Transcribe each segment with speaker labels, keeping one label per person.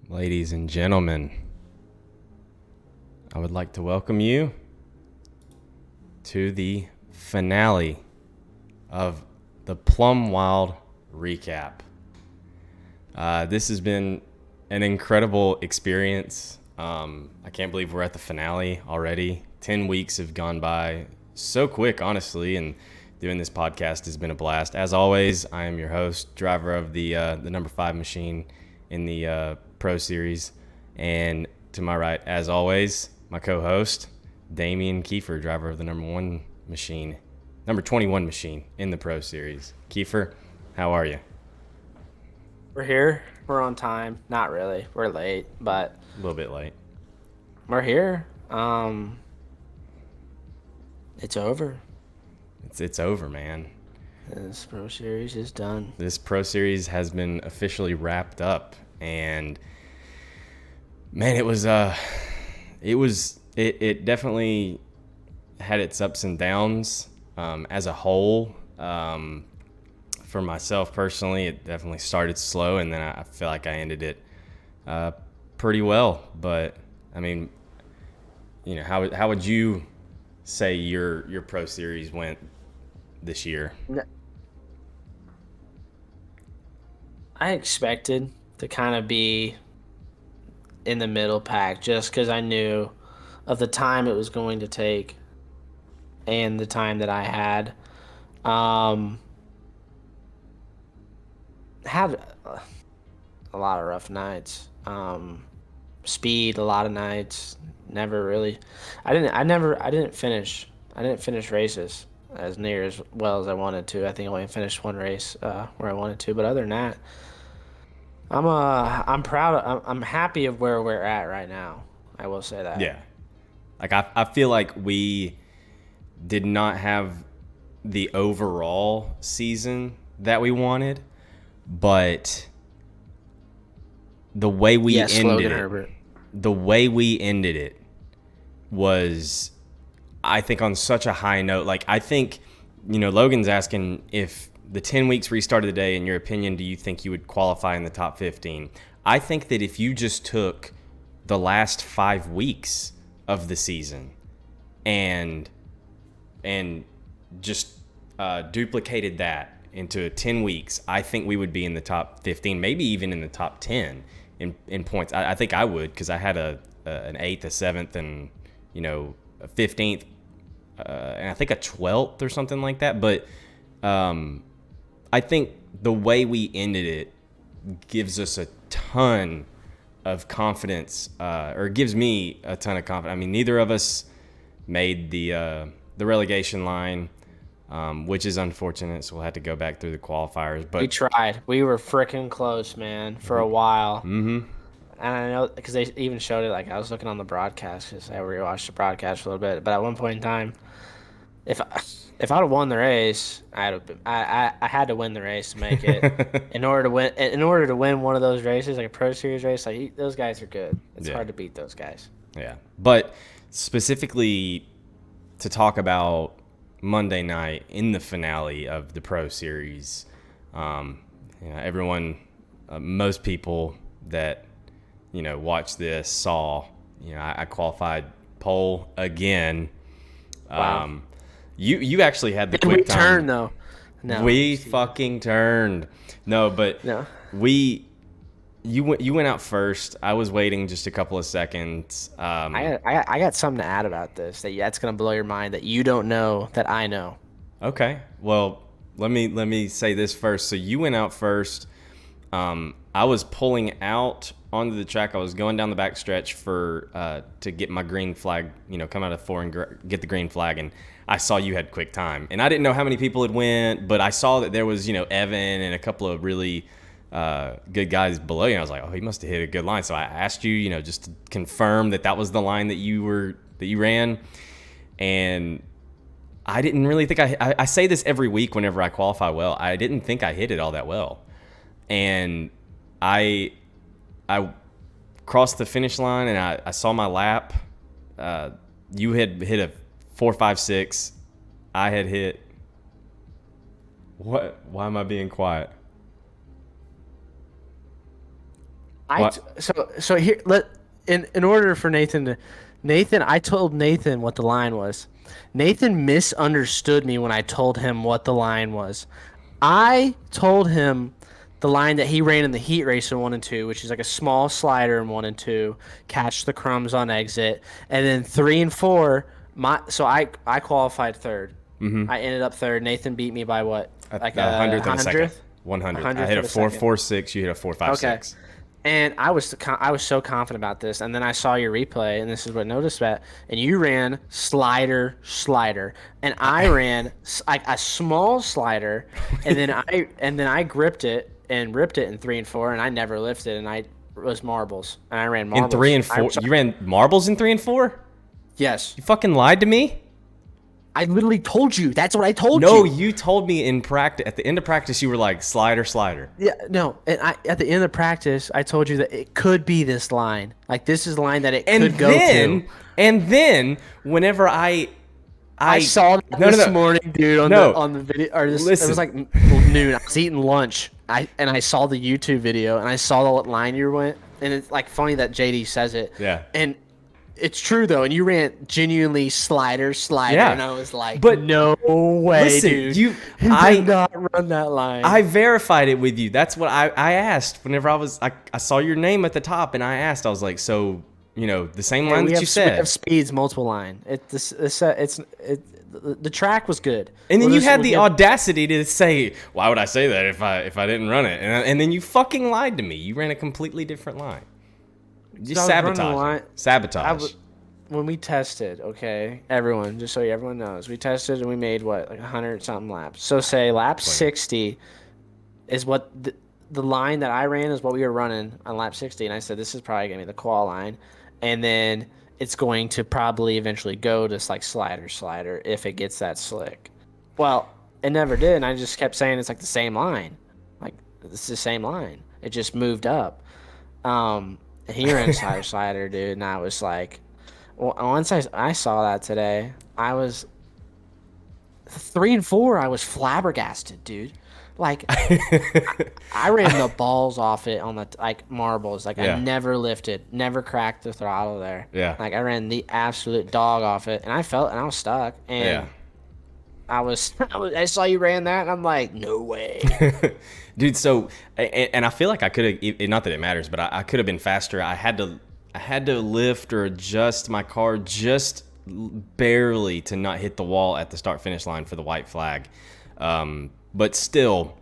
Speaker 1: Ladies and gentlemen, I would like to welcome you to the finale of the Plum Wild recap. This has been an incredible experience. I can't believe we're at the finale already. 10 weeks have gone by so quick, honestly, and doing this podcast has been a blast. As always, I am your host, driver of the number 5 machine in the Pro Series, and to my right, as always, my co-host, Damian Kiefer, driver of the number 21 machine in the Pro Series. Kiefer, how are you?
Speaker 2: We're here. We're on time. Not really. We're late, but
Speaker 1: A little bit late.
Speaker 2: we're here. It's over.
Speaker 1: It's over, man.
Speaker 2: This Pro Series is done.
Speaker 1: This Pro Series has been officially wrapped up, and man, it definitely had its ups and downs. As a whole, for myself personally, it definitely started slow, and then I feel like I ended it pretty well. But I mean, you know, how would you say your Pro Series went this year?
Speaker 2: I expected to kind of be in the middle pack just because I knew of the time it was going to take and the time that I had. Um, had a lot of rough nights. Speed, a lot of nights. Never really. I didn't finish. I didn't finish races as near as well as I wanted to. I think I only finished one race where I wanted to. But other than that, I'm proud. I'm happy of where we're at right now. I will say that.
Speaker 1: Yeah. Like I feel like we did not have the overall season that we wanted, but the way we
Speaker 2: Yes,
Speaker 1: ended
Speaker 2: Logan
Speaker 1: it,
Speaker 2: Herbert.
Speaker 1: the way we ended it was, I think, on such a high note. Like, I think, you know, Logan's asking if the 10 weeks restarted today, in your opinion, do you think you would qualify in the top 15? I think that if you just took the last 5 weeks of the season and just duplicated that into 10 weeks, I think we would be in the top 15, maybe even in the top 10 in points. I think I would, because I had an 8th, a 7th, and, you know, a 15th, and I think a 12th or something like that. But I think the way we ended it gives us a ton of confidence, or gives me a ton of confidence. I mean, neither of us made the relegation line, which is unfortunate, so we'll have to go back through the qualifiers. But
Speaker 2: We tried. We were freaking close, man, for a while.
Speaker 1: mm-hmm.
Speaker 2: And I know because they even showed it. Like I was looking on the broadcast because I rewatched the broadcast for a little bit. But at one point in time, if I'd have won the race, I had to win the race to make it. In order to win one of those races, like a Pro Series race, like those guys are good. It's
Speaker 1: Yeah.
Speaker 2: hard to beat those guys.
Speaker 1: Yeah. But specifically to talk about Monday night in the finale of the Pro Series, you know, everyone, most people that, you know, watched this saw, you know, I qualified pole again.
Speaker 2: Wow.
Speaker 1: You actually had the
Speaker 2: Did we
Speaker 1: quick time.
Speaker 2: turn though? No.
Speaker 1: We fucking turned. No, but
Speaker 2: No.
Speaker 1: you went out first. I was waiting just a couple of seconds.
Speaker 2: I got something to add about this that's gonna blow your mind that you don't know that I know.
Speaker 1: Okay. Well, let me say this first. So you went out first. I was pulling out onto the track. I was going down the back stretch for to get my green flag, you know, come out of 4 and get the green flag, and I saw you had quick time. And I didn't know how many people had went, but I saw that there was, you know, Evan and a couple of really good guys below you. And I was like, oh, he must have hit a good line. So I asked you, you know, just to confirm that was the line that you ran. And I didn't really think I say this every week whenever I qualify well. I didn't think I hit it all that well. And I crossed the finish line, and I saw my lap. You had hit a 4.56. I had hit. What? Why am I being quiet? What?
Speaker 2: So here in order for Nathan, I told Nathan what the line was. Nathan misunderstood me when I told him what the line was. I told him the line that he ran in the heat race in 1 and 2, which is like a small slider in 1 and 2, catch the crumbs on exit, and then 3 and 4. I qualified third. I ended up third. Nathan beat me by what? Like
Speaker 1: A
Speaker 2: a
Speaker 1: hundredth and a second.
Speaker 2: hundredth. A
Speaker 1: 100th. I
Speaker 2: hundredth
Speaker 1: hit a
Speaker 2: of a second.
Speaker 1: 4.46. You hit a 4.56.
Speaker 2: Okay. And I was so confident about this, and then I saw your replay, and this is what I noticed that, and you ran slider, and I ran like a small slider, and then I gripped it and ripped it in 3 and 4, and I never lifted, and I was marbles, and I ran
Speaker 1: In
Speaker 2: marbles.
Speaker 1: 3 and 4, you ran marbles in 3 and 4.
Speaker 2: Yes,
Speaker 1: You fucking lied to me.
Speaker 2: I literally told you. That's what I told you.
Speaker 1: No, you told me in practice. At the end of practice, you were like slider.
Speaker 2: Yeah, no, and at the end of practice, I told you that it could be this line. Like this is the line that it could go to.
Speaker 1: And then whenever I
Speaker 2: saw that this morning, dude, on the video. Or this,
Speaker 1: Listen.
Speaker 2: it was like noon. I was eating lunch. I saw the YouTube video and I saw the line you went, and it's like funny that JD says it.
Speaker 1: Yeah.
Speaker 2: And it's true though, and you ran genuinely slider,
Speaker 1: Yeah.
Speaker 2: and I was like,
Speaker 1: But
Speaker 2: no way,
Speaker 1: listen,
Speaker 2: dude.
Speaker 1: you-
Speaker 2: did
Speaker 1: I-
Speaker 2: not run that line.
Speaker 1: I verified it with you. That's what I asked whenever I saw your name at the top, and I asked. I was like, so the same line that you
Speaker 2: We
Speaker 1: said.
Speaker 2: have speeds multiple line. The track was good.
Speaker 1: And then
Speaker 2: We'll
Speaker 1: you
Speaker 2: just-
Speaker 1: had
Speaker 2: we'll
Speaker 1: the
Speaker 2: give-
Speaker 1: audacity to say, "Why would I say that if I didn't run it?" And then you fucking lied to me. You ran a completely different line. Just
Speaker 2: I was running the
Speaker 1: sabotage.
Speaker 2: line-
Speaker 1: Sabotage.
Speaker 2: When we tested, okay, everyone, just so everyone knows, we tested and we made what, like 100 something laps. So say lap 60 is what the line that I ran is what we were running on lap 60, and I said this is probably gonna be the qual line, and then it's going to probably eventually go to like slider if it gets that slick. Well, it never did, and I just kept saying it's like the same line, like it's the same line. It just moved up. He ran slider, dude, and I was like. Well, once I saw that today, I was 3 and 4. I was flabbergasted, dude. Like I ran the balls off it on the like marbles. Like
Speaker 1: Yeah.
Speaker 2: I never lifted, never cracked the throttle there.
Speaker 1: Yeah.
Speaker 2: Like I ran the absolute dog off it, and I was stuck. And
Speaker 1: Yeah.
Speaker 2: I saw you ran that, and I'm like, no way.
Speaker 1: Dude, so and I feel like I could have, not that it matters, but I could have been faster. I had to lift or adjust my car just barely to not hit the wall at the start finish line for the white flag. But still,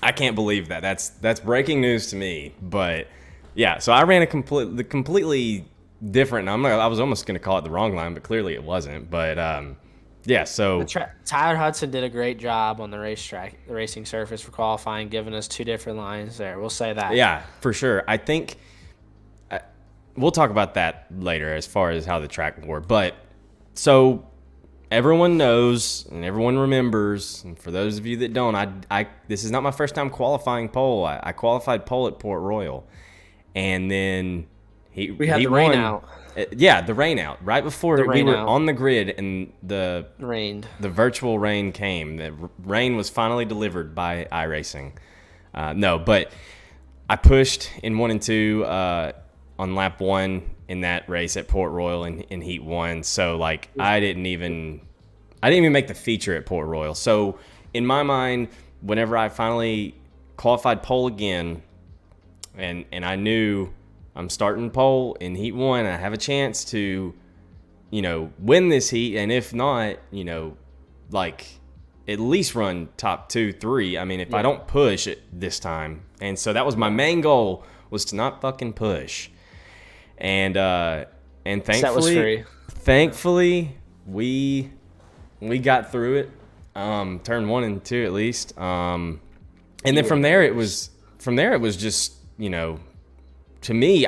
Speaker 1: I can't believe that. That's breaking news to me. But yeah, so I ran a completely different. I was almost going to call it the wrong line, but clearly it wasn't. But yeah, so
Speaker 2: Tyler Hudson did a great job on the racetrack, the racing surface for qualifying, giving us 2 different lines there. We'll say that.
Speaker 1: yeah, for sure. I think we'll talk about that later as far as how the track wore. But so everyone knows and everyone remembers, and for those of you that don't, I this is not my first time qualifying pole. I qualified pole at Port Royal, and then
Speaker 2: We had
Speaker 1: he
Speaker 2: the rain
Speaker 1: won.
Speaker 2: out.
Speaker 1: Yeah, the rain out right before we
Speaker 2: rain
Speaker 1: were
Speaker 2: out.
Speaker 1: on the grid, and the
Speaker 2: Rained.
Speaker 1: virtual rain came. The rain was finally delivered by iRacing. No, but I pushed in 1 and 2 on lap 1 in that race at Port Royal in Heat 1. So like I didn't even make the feature at Port Royal. So in my mind, whenever I finally qualified pole again, and I knew I'm starting pole in Heat 1, I have a chance to, win this heat, and if not, like at least run top 2, 3. I mean, if I don't push it this time, and so that was my main goal, was to not fucking push, and thankfully,
Speaker 2: That was free.
Speaker 1: Thankfully, we got through it, turn 1 and 2 at least, and then from there it was just to me,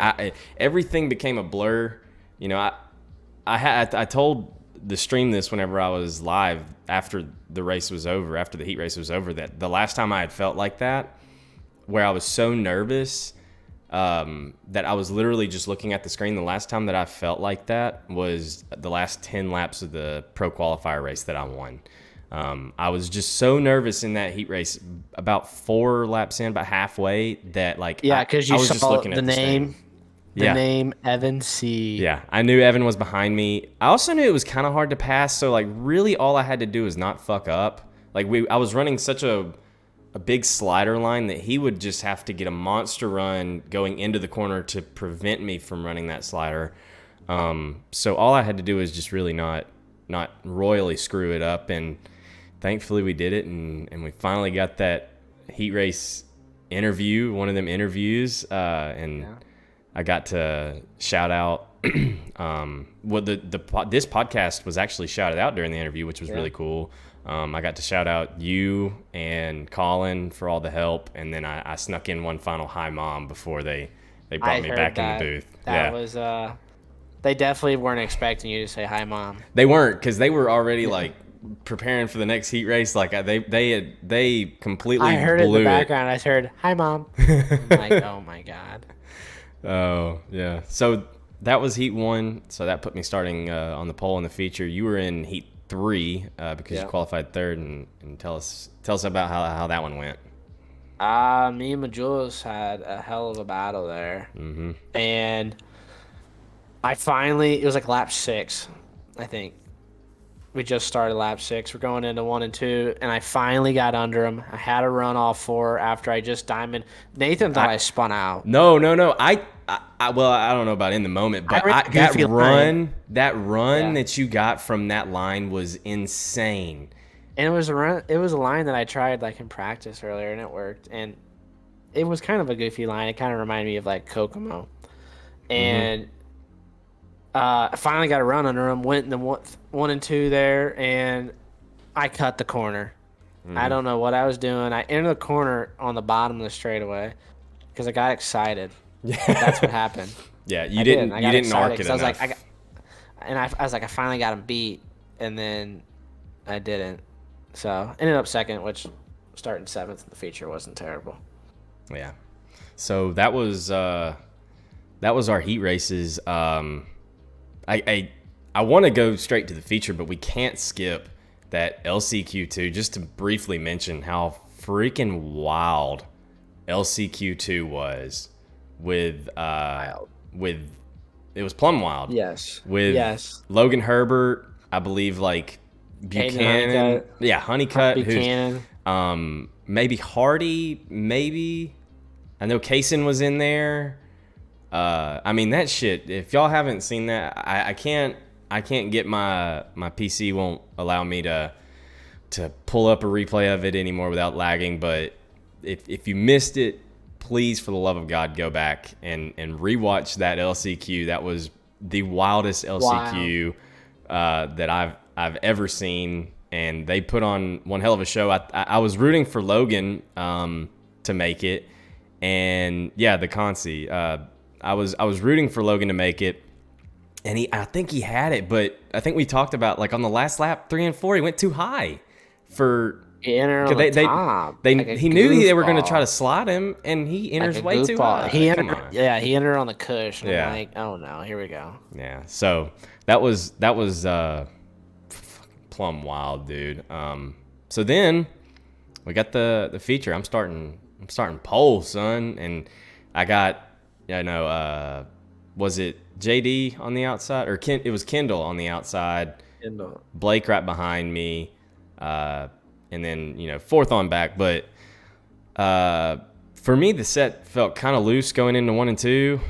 Speaker 1: everything became a blur. I told the stream this whenever I was live after the race was over, after the heat race was over, that the last time I had felt like that, where I was so nervous that I was literally just looking at the screen. The last time that I felt like that was the last 10 laps of the pro qualifier race that I won. I was just so nervous in that heat race about 4 laps in, about halfway, that like
Speaker 2: Yeah, because
Speaker 1: I
Speaker 2: you
Speaker 1: was just
Speaker 2: saw
Speaker 1: looking
Speaker 2: the
Speaker 1: at the
Speaker 2: name,
Speaker 1: screen. Yeah.
Speaker 2: Evan Seay.
Speaker 1: Yeah, I knew Evan was behind me. I also knew it was kind of hard to pass, so like really all I had to do was not fuck up. Like I was running such a big slider line that he would just have to get a monster run going into the corner to prevent me from running that slider. So all I had to do was just really not royally screw it up, and thankfully we did it, and we finally got that heat race interview, one of them interviews, and
Speaker 2: Yeah.
Speaker 1: I got to shout out. Well, this podcast was actually shouted out during the interview, which was really cool. I got to shout out you and Colin for all the help, and then I snuck in one final hi mom before they brought
Speaker 2: I
Speaker 1: me
Speaker 2: heard
Speaker 1: back
Speaker 2: that.
Speaker 1: in the booth.
Speaker 2: That was they definitely weren't expecting you to say hi, mom.
Speaker 1: They weren't, because they were already like preparing for the next heat race. Like they completely
Speaker 2: I heard it in the
Speaker 1: blew
Speaker 2: background. I heard hi, mom. I'm like, oh my god.
Speaker 1: Oh yeah. So that was heat 1. So that put me starting on the pole in the feature. You were in heat 3 because you qualified third, and tell us about how that one went.
Speaker 2: Me and Majulis had a hell of a battle there, and it was like lap 6, I think. We just started lap 6. We're going into 1 and 2, and I finally got under him. I had a run off 4 after I just diamond. Nathan thought I spun out.
Speaker 1: No. Well, I don't know about in the moment, but that run that you got from that line was insane.
Speaker 2: And it was a line that I tried like in practice earlier, and it worked. And it was kind of a goofy line. It kind of reminded me of like Kokomo. And I finally got a run under him. Went in the 1 and 2 there, and I cut the corner. I don't know what I was doing. I entered the corner on the bottom of the straightaway because I got excited.
Speaker 1: Yeah,
Speaker 2: that's what happened.
Speaker 1: Yeah, you didn't arc it enough.
Speaker 2: I was like, I finally got him beat, and then I didn't. So ended up second, which starting 7th in the feature wasn't terrible.
Speaker 1: Yeah. So that was our heat races. I want to go straight to the feature, but we can't skip that LCQ2 just to briefly mention how freaking wild LCQ2 was with it was Plum Wild.
Speaker 2: Yes.
Speaker 1: With Logan Herbert, I believe, like Buchanan. Honeycutt.
Speaker 2: Buchanan.
Speaker 1: Maybe Hardy, maybe. I know Kaysen was in there. I mean, that shit, if y'all haven't seen that, I can't get my PC won't allow me to pull up a replay of it anymore without lagging, but if you missed it, please, for the love of God, go back and rewatch that LCQ. That was the wildest LCQ that I've ever seen, and they put on one hell of a show. I was rooting for Logan to make it, and yeah, the Consi. I was rooting for Logan to make it, and I think he had it, but I think we talked about, like, on the last lap, 3 and 4, he went too high for.
Speaker 2: He entered on the top.
Speaker 1: He knew they were going to try to slot him, and he enters way too high.
Speaker 2: He entered on the cushion. I'm like, oh no, here we go.
Speaker 1: Yeah, so that was Plum Wild, dude. So then we got the feature. I'm starting pole, son, and I got, was it JD on the outside, or it was Kendall on the outside.
Speaker 2: Kendall. Blake
Speaker 1: right behind me. And then, fourth on back. But for me, the set felt kind of loose going into 1 and 2.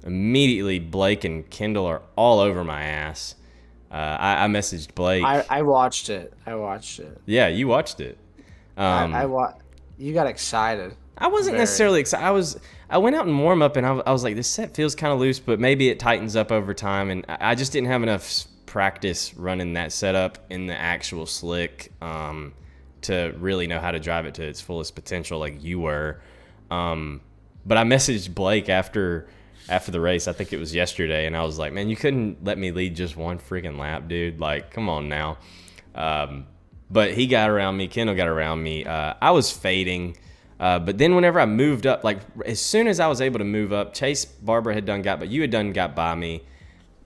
Speaker 1: Immediately, Blake and Kendall are all over my ass. I messaged Blake.
Speaker 2: I watched it.
Speaker 1: Yeah, you watched it.
Speaker 2: You got excited.
Speaker 1: I wasn't necessarily excited. I went out and warm up, and I was like, this set feels kind of loose, but maybe it tightens up over time. And I just didn't have enough practice running that setup in the actual slick to really know how to drive it to its fullest potential like you were. But I messaged Blake after the race, I think it was yesterday, and I was like, man, you couldn't let me lead just one freaking lap, dude. Like, come on now. But he got around me. Kendall got around me. I was fading. But then whenever I moved up, like as soon as I was able to move up, Chase Barber had got by me.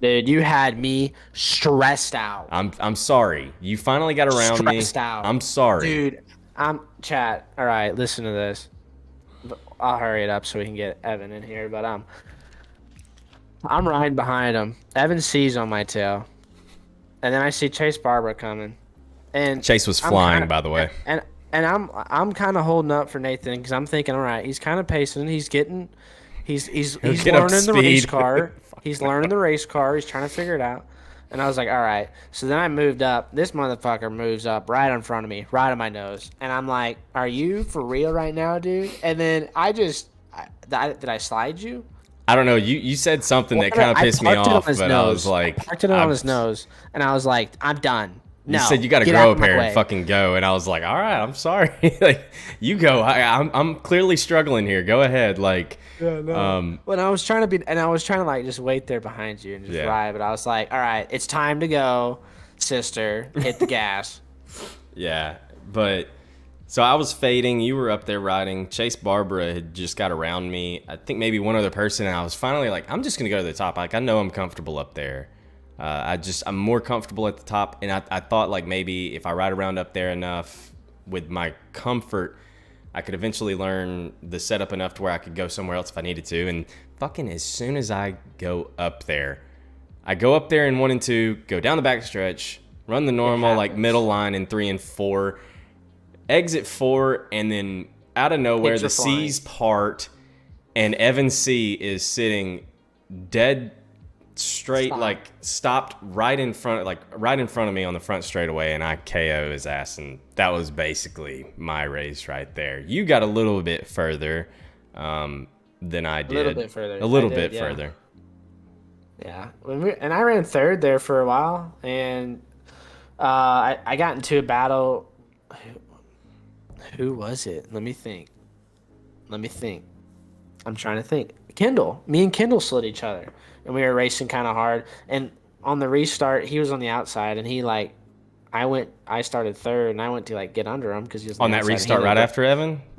Speaker 2: Dude, you had me stressed out.
Speaker 1: I'm sorry. You finally got around me.
Speaker 2: Stressed out.
Speaker 1: I'm sorry.
Speaker 2: Dude, I'm chat. All right, listen to this. I'll hurry it up so we can get Evan in here. But I'm riding behind him. Evan Seay's on my tail, and then I see Chase Barber coming, and
Speaker 1: Chase was
Speaker 2: I'm kind
Speaker 1: flying,
Speaker 2: of
Speaker 1: by the way.
Speaker 2: and I'm kind of holding up for Nathan because I'm thinking, all right, he's kind of pacing.
Speaker 1: He'll
Speaker 2: He's
Speaker 1: get up to
Speaker 2: learning the race
Speaker 1: speed.
Speaker 2: car. He's learning the race car. He's trying to figure it out. And I was like, all right. So then I moved up. This motherfucker moves up right in front of me, right on my nose. And I'm like, are you for real right now, dude? And then did I slide you?
Speaker 1: I don't know. You said something that
Speaker 2: Whatever.
Speaker 1: kind of
Speaker 2: I
Speaker 1: pissed me
Speaker 2: parked it on
Speaker 1: off,
Speaker 2: his
Speaker 1: but I was
Speaker 2: nose. I
Speaker 1: like,
Speaker 2: parked it on his nose. And I was like, I'm done.
Speaker 1: you said
Speaker 2: No,
Speaker 1: you got to
Speaker 2: get
Speaker 1: grow
Speaker 2: out
Speaker 1: a
Speaker 2: of my
Speaker 1: pair and
Speaker 2: way.
Speaker 1: fucking go, and I was like, all right, I'm sorry. Like, you go. I'm clearly struggling here. Go ahead. Like,
Speaker 2: Yeah, no. When I was trying to be, and I was trying to like just wait there behind you and just
Speaker 1: yeah,
Speaker 2: ride, but I was like, all right, it's time to go, sister. Hit the gas.
Speaker 1: yeah. But so I was fading. You were up there riding. Chase Barbara had just got around me. I think maybe one other person, and I was finally like, I'm just gonna go to the top. Like, I know I'm comfortable up there. I'm more comfortable at the top, and I thought like maybe if I ride around up there enough with my comfort, I could eventually learn the setup enough to where I could go somewhere else if I needed to. And fucking as soon as I go up there, I go up there in 1 and 2, go down the back stretch, run the
Speaker 2: It
Speaker 1: normal like middle
Speaker 2: happens.
Speaker 1: line in 3 and 4, exit 4, and then out of nowhere
Speaker 2: Pigs
Speaker 1: the
Speaker 2: are flying.
Speaker 1: C's part, and Evan Seay is sitting dead straight,
Speaker 2: Stop.
Speaker 1: like stopped right in front of me on the front straightaway, and I KO his ass, and that was basically my race right there. You got a little bit further than I
Speaker 2: A little
Speaker 1: did,
Speaker 2: bit further.
Speaker 1: a
Speaker 2: I
Speaker 1: little
Speaker 2: did,
Speaker 1: bit
Speaker 2: yeah.
Speaker 1: further.
Speaker 2: Yeah. And I ran third there for a while, and I got into a battle. Who was it? Let me think. Let me think. I'm trying to think. Kendall. Me and Kendall slid each other, and we were racing kind of hard. And on the restart, he was on the outside, and he like, I started third, and I went to like get under him because he was on
Speaker 1: On
Speaker 2: the
Speaker 1: that
Speaker 2: outside. And he
Speaker 1: restart
Speaker 2: ended
Speaker 1: right
Speaker 2: up,
Speaker 1: after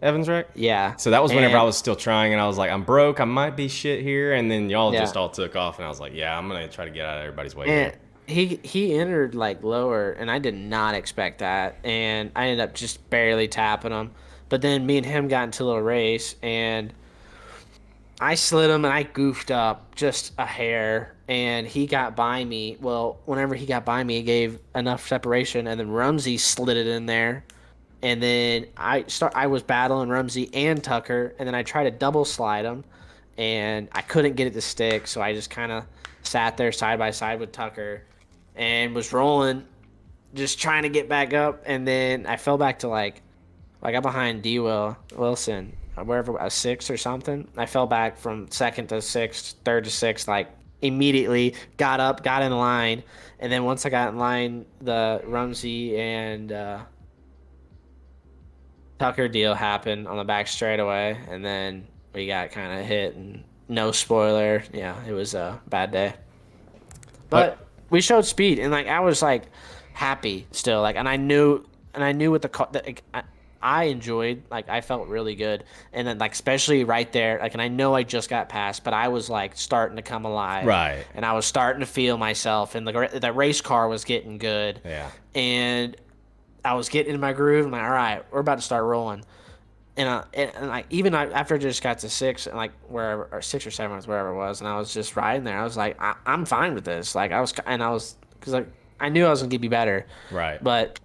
Speaker 1: Evans wreck.
Speaker 2: yeah,
Speaker 1: So that was whenever I
Speaker 2: and
Speaker 1: was still trying, and I was like, I'm broke, I might be shit here, and then y'all
Speaker 2: yeah,
Speaker 1: just all took off, and I was like, yeah, I'm gonna try to get out of everybody's way
Speaker 2: and
Speaker 1: here.
Speaker 2: he entered like lower, and I did not expect that, and I ended up just barely tapping him. But then me and him got into a little race, and I slid him and I goofed up just a hair and he got by me. Well, whenever he got by me, he gave enough separation and then Rumsey slid it in there. And then I was battling Rumsey and Tucker and then I tried to double slide him and I couldn't get it to stick, so I just kind of sat there side by side with Tucker and was rolling just trying to get back up and then I fell back to like I'm behind D Wilson, wherever a sixth or something. I fell back from second to sixth, third to sixth, like immediately got up, got in line, and then once I got in line, the Rumsey and Tucker deal happened on the back straightaway, and then we got kind of hit. And no spoiler, yeah, it was a bad day,
Speaker 1: But
Speaker 2: but we showed speed, and like I was like happy still, like, and I knew what the car that like, I enjoyed, like I felt really good, and then like especially right there, like, and I know I just got past, but I was like starting to come alive,
Speaker 1: right,
Speaker 2: and I was starting to feel myself, and the race car was getting good,
Speaker 1: yeah.
Speaker 2: and I was getting in my groove. I'm like, all right, we're about to start rolling. And like even after I just got to six and like wherever or six or seven was wherever it was, and I was just riding there. I was like, I'm fine with this. Like I was because like I knew I was gonna be better,
Speaker 1: Right.
Speaker 2: but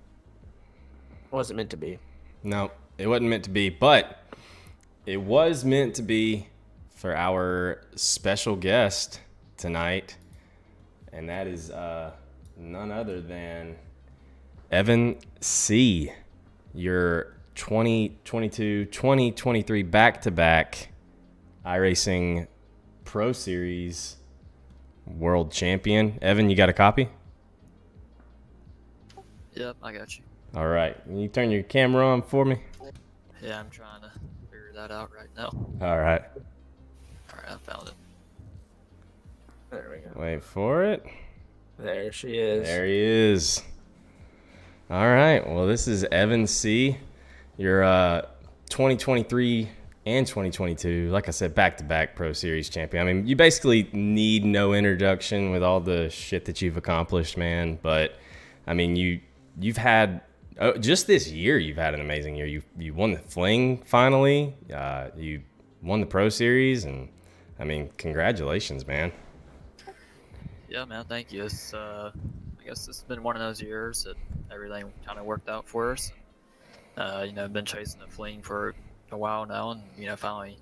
Speaker 2: it wasn't meant to be.
Speaker 1: No, it wasn't meant to be, but it was meant to be for our special guest tonight, and that is none other than Evan Seay, your 2022 2023 back-to-back iRacing Pro Series world champion. Evan, you got a copy?
Speaker 3: Yep, I got you.
Speaker 1: All right. Can you turn your camera on for me?
Speaker 3: Yeah, I'm trying to figure that out right now.
Speaker 1: All right.
Speaker 3: Alright, I found it.
Speaker 2: There we go.
Speaker 1: Wait for it.
Speaker 2: There she is.
Speaker 1: There he is. All right. Well, this is Evan Seay, your 2023 and 2022. Like I said, back-to-back Pro Series champion. I mean, you basically need no introduction with all the shit that you've accomplished, man. But I mean, you've had just this year. You've had an amazing year. You won the Fling finally. You won the Pro Series, and I mean, congratulations, man.
Speaker 3: Yeah, man, thank you. I guess it's been one of those years that everything kind of worked out for us. I've been chasing the fling for a while now, and finally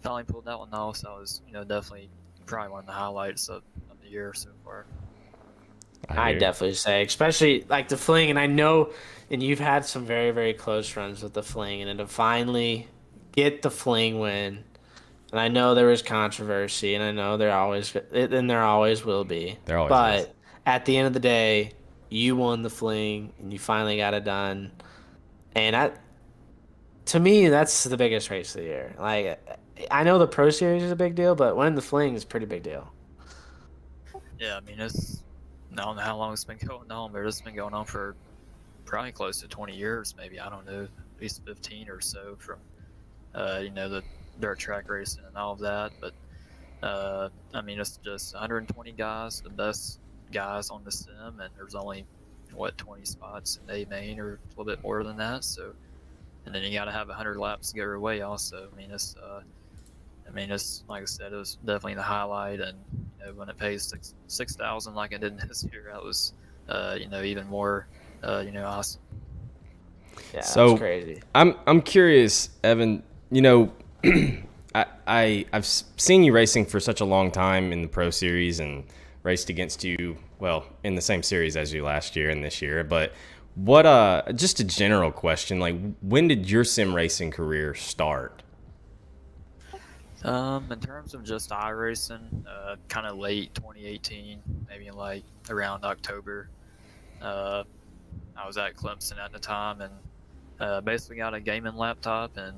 Speaker 3: pulled that one off. So I was, definitely probably one of the highlights of the year so far.
Speaker 2: I definitely say, especially like the fling, and I know, and you've had some very, very close runs with the fling, and then to finally get the fling win, and I know there was controversy, and I know there always will be,
Speaker 1: There always is.
Speaker 2: but at the end of the day, you won the fling, and you finally got it done, and to me, that's the biggest race of the year. Like, I know the Pro Series is a big deal, but winning the fling is a pretty big deal.
Speaker 3: Yeah, I mean, I don't know how long it's been going on, but it's been going on for probably close to 20 years, maybe. I don't know, at least 15 or so from, the dirt track racing and all of that. But, I mean, it's just 120 guys, the best guys on the sim, and there's only, 20 spots in A main or a little bit more than that. So, and then you got to have 100 laps to go your way also. I mean, it's like I said, it was definitely the highlight, and when it pays 6,000 like it did this year, that was, even more, awesome.
Speaker 2: Yeah,
Speaker 1: So
Speaker 2: that's crazy.
Speaker 1: I'm curious, Evan. I've seen you racing for such a long time in the Pro Series and raced against you, well, in the same series as you last year and this year. But what just a general question, like when did your sim racing career start?
Speaker 3: In terms of just iRacing, kind of late 2018, maybe like around October. Uh, I was at Clemson at the time, and basically got a gaming laptop, and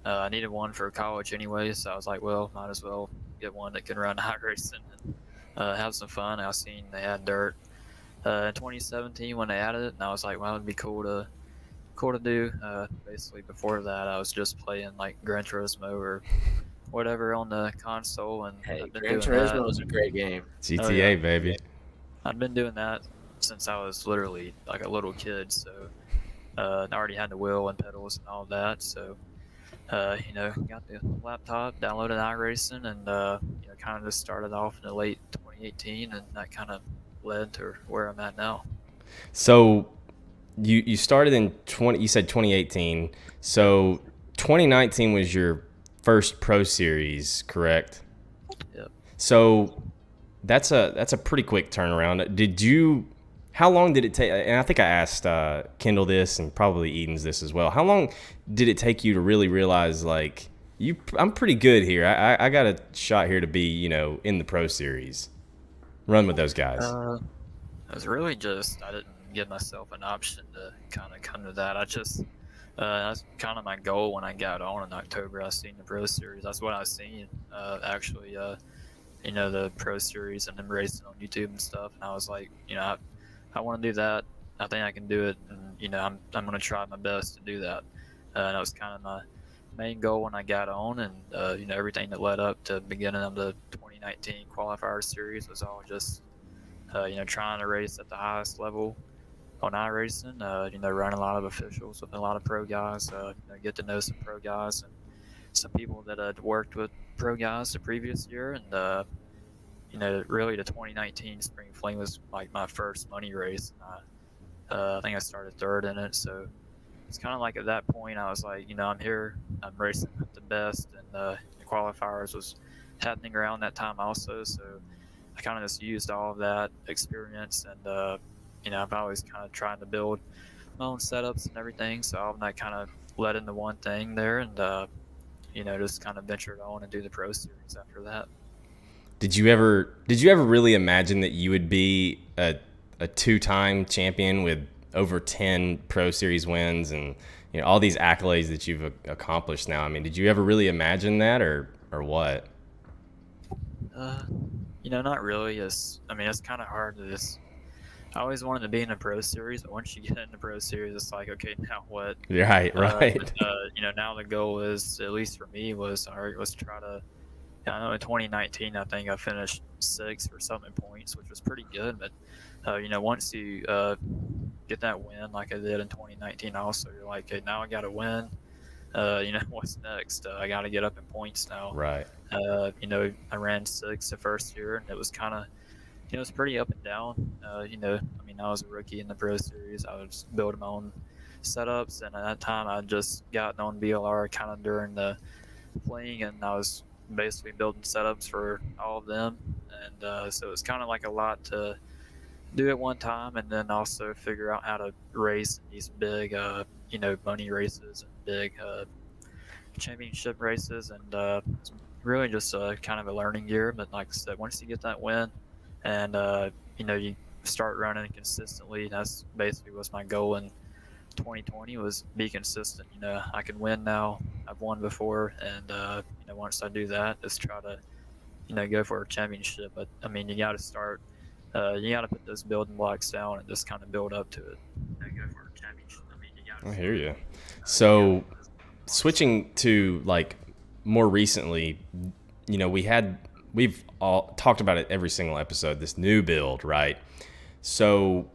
Speaker 3: I needed one for college anyway, so I was like, well, might as well get one that can run iRacing and have some fun. I seen they had dirt in 2017 when they added it, and I was like, well, it'd be cool to do. Basically, before that, I was just playing like Gran Turismo or whatever on the console, and
Speaker 2: Hey,
Speaker 3: I've been
Speaker 2: Gran
Speaker 3: doing that.
Speaker 2: Turismo is a great game.
Speaker 1: GTA,
Speaker 3: Oh, yeah.
Speaker 1: baby.
Speaker 3: I've been doing that since I was literally like a little kid, so I already had the wheel and pedals and all that. So, got the laptop, downloaded iRacing, and kind of just started off in the late 2018, and that kind of led to where I'm at now.
Speaker 1: So you started in 20. You said 2018. So 2019 was your first Pro Series, correct?
Speaker 3: Yep.
Speaker 1: So that's a pretty quick turnaround. How long did it take? And I think I asked Kendall this, and probably Eden's this as well. How long did it take you to really realize, like, I'm pretty good here. I got a shot here to be, in the Pro Series, run with those guys.
Speaker 3: It was really just I didn't give myself an option to kind of come to that. That's kind of my goal when I got on in October. I seen the Pro Series. That's what I seen actually. The Pro Series and them racing on YouTube and stuff. And I was like, I want to do that. I think I can do it, and I'm going to try my best to do that. And that was kind of my main goal when I got on, and everything that led up to the beginning of the 2019 qualifier series was all just trying to race at the highest level on iRacing. Run a lot of officials with a lot of pro guys. Get to know some pro guys and some people that had worked with pro guys the previous year, and really the 2019 Spring Fling was like my first money race. And I think I started third in it, so it's kind of like at that point I was like, I'm here, I'm racing with the best, and the qualifiers was happening around that time also, so I kind of just used all of that experience, and I've always kind of trying to build my own setups and everything, so all of that kind of led into one thing there, and just kind of ventured on and do the Pro Series after that.
Speaker 1: Did you ever really imagine that you would be a two-time champion with over 10 Pro Series wins and all these accolades that you've accomplished now? I mean, did you ever really imagine that, or what?
Speaker 3: Not really. It's kind of hard to just I always wanted to be in a pro series, but once you get in the pro series, it's like, okay, now what?
Speaker 1: Right, right.
Speaker 3: Now the goal is, at least for me, was, all right, let's try to. I know in 2019, I think I finished sixth or something points, which was pretty good. But once you get that win, like I did in 2019, also you're like, okay, now I got to win. What's next? I got to get up in points now.
Speaker 1: Right.
Speaker 3: I ran sixth the first year, and it was kind of, it was pretty up and down. I was a rookie in the Pro Series. I was building my own setups, and at that time, I just gotten on BLR kind of during the fling, and I was basically building setups for all of them. And so it was kind of like a lot to do at one time, and then also figure out how to race in these big, money races and big championship races, and it's really just kind of a learning year. But like I said, once you get that win, and you start running consistently, that's basically was my goal in 2020, was be consistent. I can win now. I've won before, and once I do that, just try to go for a championship. But I mean, you got to start. You got to put those building blocks down and just kind of build up to it. Go for a championship. I mean, you got to.
Speaker 1: I hear you. So, switching to like more recently, we've all talked about it every single episode, this new build, right? So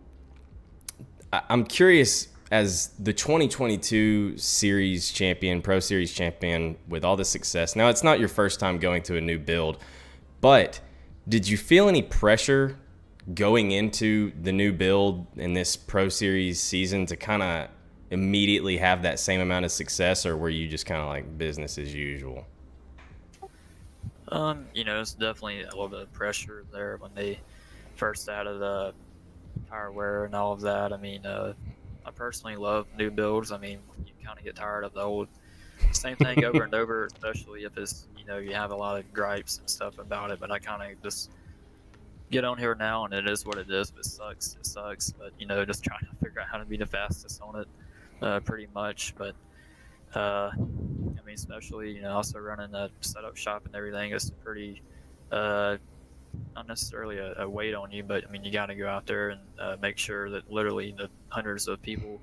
Speaker 1: I'm curious, as the 2022 series champion, pro series champion, with all the success, now it's not your first time going to a new build, but did you feel any pressure going into the new build in this pro series season to kind of immediately have that same amount of success, or were you just kind of like business as usual?
Speaker 3: It's definitely a little bit of pressure there when they first added tire wear and all of that. I mean, I personally love new builds. I mean, you kind of get tired of the old same thing over and over, especially if it's, you have a lot of gripes and stuff about it. But I kind of just get on here now, and it is what it is. If it sucks, it sucks. But, just trying to figure out how to be the fastest on it, pretty much. But especially, also running a setup shop and everything, it's pretty, not necessarily a weight on you, but I mean, you got to go out there and make sure that literally the hundreds of people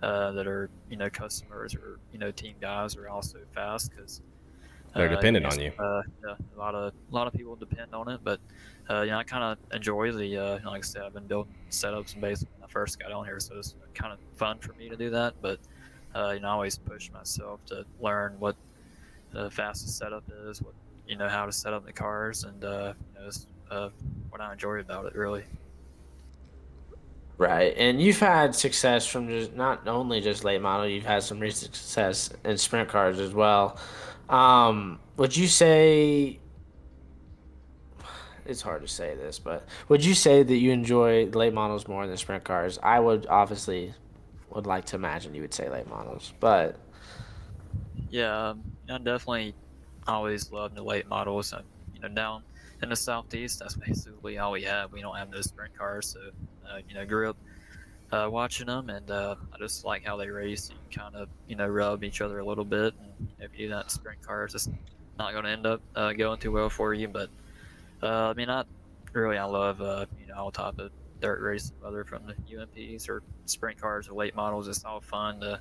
Speaker 3: that are, customers or, team guys are also fast, because
Speaker 1: They're dependent on you.
Speaker 3: Yeah, a lot of people depend on it, but I kind of enjoy the like I said, I've been building setups basically when I first got on here, so it's kind of fun for me to do that. But I always push myself to learn what the fastest setup is, what how to set up the cars, and it's, what I enjoy about it, really.
Speaker 2: Right, and you've had success from just not only just late model, you've had some recent success in sprint cars as well. Would you say it's hard to say this, but would you say that you enjoy late models more than sprint cars? I would obviously would like to imagine you would say late models, but
Speaker 3: Yeah, I definitely always loved the late models. Down in the southeast, that's basically all we have. We don't have no sprint cars, so grew up watching them, and I just like how they race. You kind of rub each other a little bit, and if you do that in sprint cars, it's not going to end up going too well for you. But I love all type of dirt racing, whether from the UMPs or sprint cars or late models. It's all fun to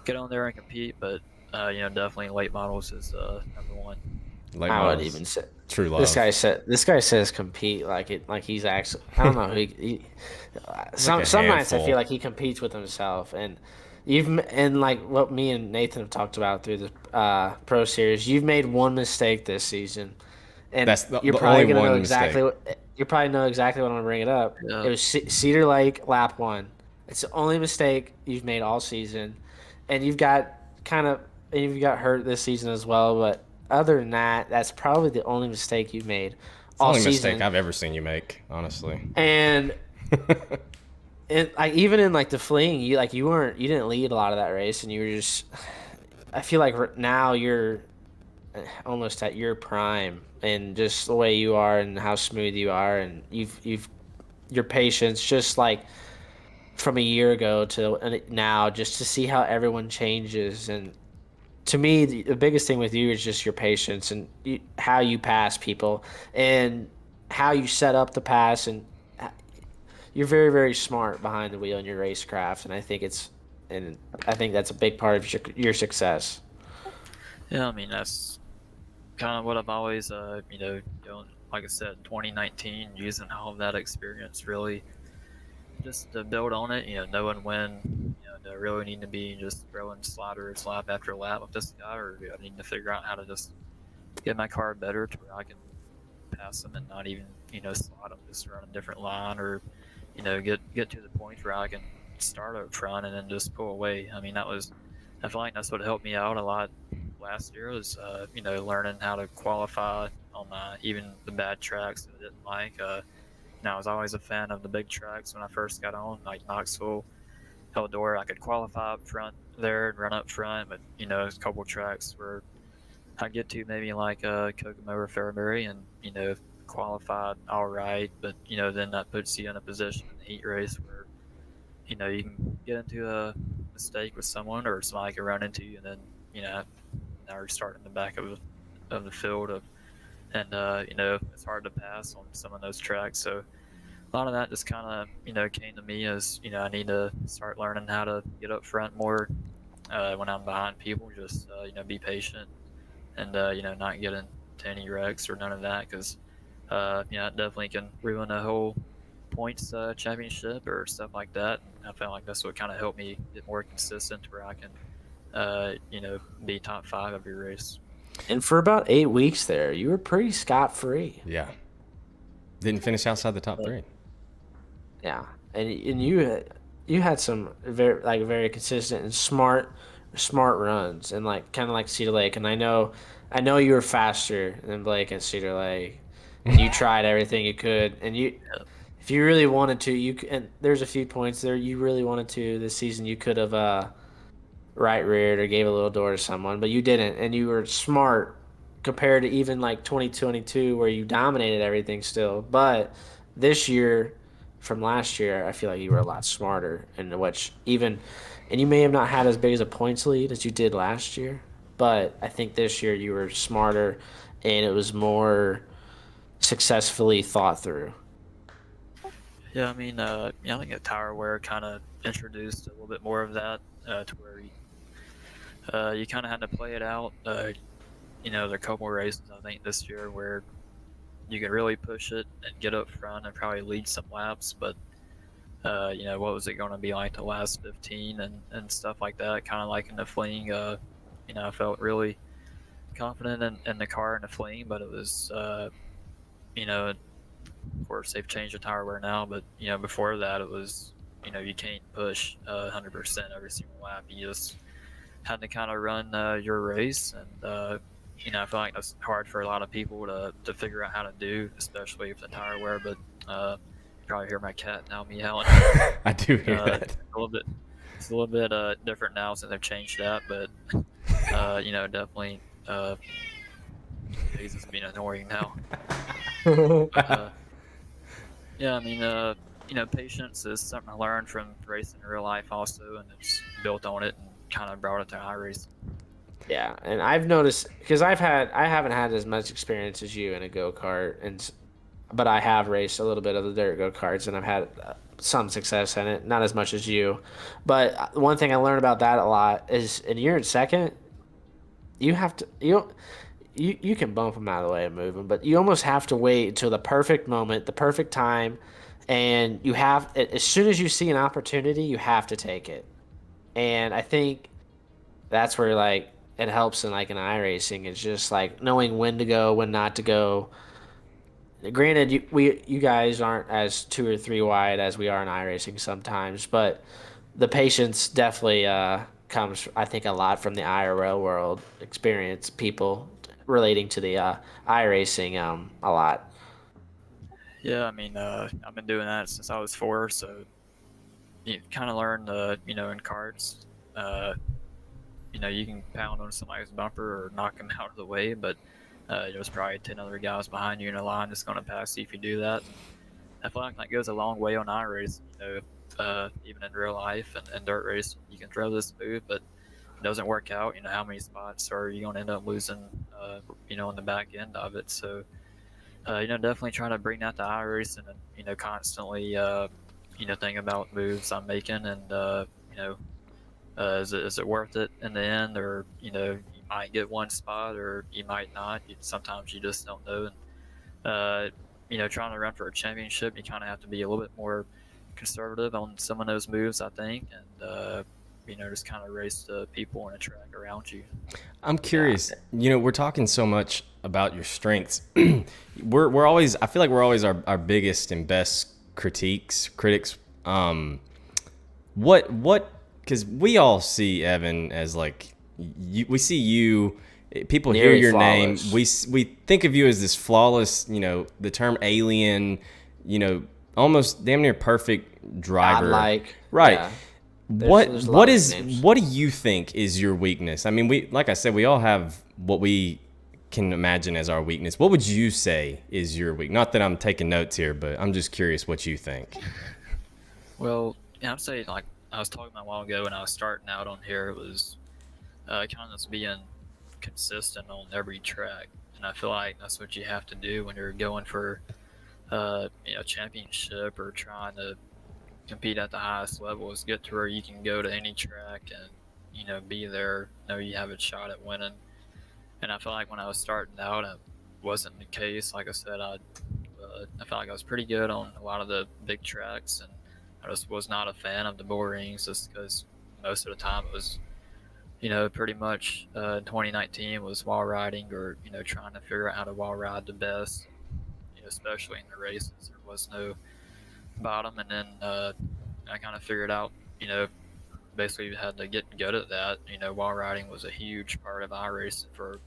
Speaker 3: get on there and compete, but definitely late models is number one.
Speaker 1: Late
Speaker 2: I would
Speaker 1: models,
Speaker 2: even say
Speaker 1: true love.
Speaker 2: this guy says compete like he's actually I don't know some
Speaker 1: like a
Speaker 2: some nights I
Speaker 1: handful.
Speaker 2: feel like he competes with himself, and and like what me and Nathan have talked about through the pro series, you've made one mistake this season, and
Speaker 1: That's the only one mistake.
Speaker 2: you probably know exactly what I'm gonna bring it up.
Speaker 3: Yeah.
Speaker 2: It was Cedar Lake lap one. It's the only mistake you've made all season, and you've got hurt this season as well. But other than that, that's probably the only mistake you've made
Speaker 1: It's the
Speaker 2: all
Speaker 1: only
Speaker 2: season.
Speaker 1: mistake I've ever seen you make, honestly.
Speaker 2: And like even in like the fling, you didn't lead a lot of that race, and you were just. I feel like now you're almost at your prime, and just the way you are and how smooth you are, and you've your patience just like from a year ago to now, just to see how everyone changes. And to me, the biggest thing with you is just your patience and how you pass people and how you set up the pass, and you're very, very smart behind the wheel in your racecraft, and I think that's a big part of your success.
Speaker 3: Yeah, I mean that's kind of what I've always, like I said, 2019, using all of that experience really just to build on it. Knowing when do I really need to be just throwing sliders lap after lap with this guy, or do I need to figure out how to just get my car better to where I can pass them and not even slot them, just run a different line, or get to the point where I can start up front and then just pull away. I mean, I feel like that's what helped me out a lot last year was learning how to qualify on even the bad tracks that I didn't like. Now I was always a fan of the big tracks when I first got on, like Knoxville, Eldora. I could qualify up front there and run up front, but there's a couple tracks where I get to maybe like Kokomo or Fairbury and qualified all right, but then that puts you in a position in the heat race where you can get into a mistake with someone or somebody can run into you, and then now you're starting in the back of the field and it's hard to pass on some of those tracks. So a lot of that just kind of came to me as I need to start learning how to get up front more when I'm behind people. Just be patient and not get into any wrecks or none of that, because it definitely can ruin a whole points championship or stuff like that. And I felt like that's what kind of helped me get more consistent, where I can be top 5 every race.
Speaker 2: And for about 8 weeks there, you were pretty scot free.
Speaker 1: Yeah. Didn't finish outside the top 3.
Speaker 2: Yeah, and you had some very consistent and smart runs, and like kind of like Cedar Lake. And I know you were faster than Blake at Cedar Lake, and you tried everything you could. And if you really wanted to, and there's a few points there you really wanted to this season. You could have right reared or gave a little door to someone, but you didn't, and you were smart compared to even like 2022 where you dominated everything still. But this year, from last year, I feel like you were a lot smarter, in which and you may have not had as big as a points lead as you did last year, but I think this year you were smarter, and it was more successfully thought through.
Speaker 3: Yeah, I mean, I think that tire wear kind of introduced a little bit more of that to where you kind of had to play it out. There are a couple of races I think this year where you could really push it and get up front and probably lead some laps, but what was it going to be like the last 15 and stuff like that? Kind of like in the fling, I felt really confident in the car in the fling, but it was, of course they've changed the tire wear now, but before that it was, you can't push 100% every single lap. You just had to kind of run your race, and I feel like that's hard for a lot of people to figure out how to do, especially with the tire wear. But you probably hear my cat now meowing.
Speaker 1: I do hear that.
Speaker 3: It's a little bit different now since they've changed that, but definitely he's just being annoying now. Yeah, I mean, patience is something I learned from racing in real life also, and it's built on it and kind of brought it to iRacing.
Speaker 2: Yeah, and I've noticed because I haven't had as much experience as you in a go kart, but I have raced a little bit of the dirt go karts, and I've had some success in it, not as much as you. But one thing I learned about that a lot is, and you're in second, you have to you can bump them out of the way and move them, but you almost have to wait until the perfect moment, the perfect time, and you have as soon as you see an opportunity, you have to take it. And I think that's where like it helps in like an iRacing. It's just like knowing when to go, when not to go. Granted, you guys aren't as 2 or 3 wide as we are in iRacing sometimes, but the patience definitely comes, I think, a lot from the IRL world experience. People relating to the iRacing a lot.
Speaker 3: Yeah, I mean, I've been doing that since I was 4, so you kind of learn, in karts, you can pound on somebody's bumper or knock them out of the way, but there's probably 10 other guys behind you in a line that's going to pass you if you do that. And I feel like that goes a long way on iRacing, even in real life and dirt racing. You can throw this move, but it doesn't work out. How many spots are you going to end up losing, on the back end of it? So, definitely trying to bring that to iRacing and, constantly, think about moves I'm making, and is it worth it in the end, or you might get one spot or you might not. Sometimes you just don't know, and trying to run for a championship, you kind of have to be a little bit more conservative on some of those moves, I think, and just kind of race the people on a track around you.
Speaker 1: I'm curious. We're talking so much about your strengths. we're always. I feel like we're always our biggest and best critics. What? Because we all see Evan as like we see you. People hear your
Speaker 2: flawless.
Speaker 1: name. We think of you as this flawless. The term alien. Almost damn near perfect driver.
Speaker 2: Godlike.
Speaker 1: Right.
Speaker 2: Yeah.
Speaker 1: What
Speaker 2: nicknames.
Speaker 1: what do you think is your weakness? I mean, like I said, we all have what we can imagine as our weakness. What would you say is your weakness? Not that I'm taking notes here, but I'm just curious what you think.
Speaker 3: Well, yeah, I'd say, like I was talking about a while ago when I was starting out on here, it was kind of just being consistent on every track, and I feel like that's what you have to do when you're going for championship or trying to compete at the highest level, is get to where you can go to any track and be there, know you have a shot at winning. And I feel like when I was starting out, it wasn't the case. Like I said, I felt like I was pretty good on a lot of the big tracks, and I just was not a fan of the bull rings, just because most of the time it was pretty much 2019 was wall riding, or trying to figure out how to wall ride the best, especially in the races. There was no bottom, and then I kind of figured out, basically you had to get good at that. Wall riding was a huge part of iRacing for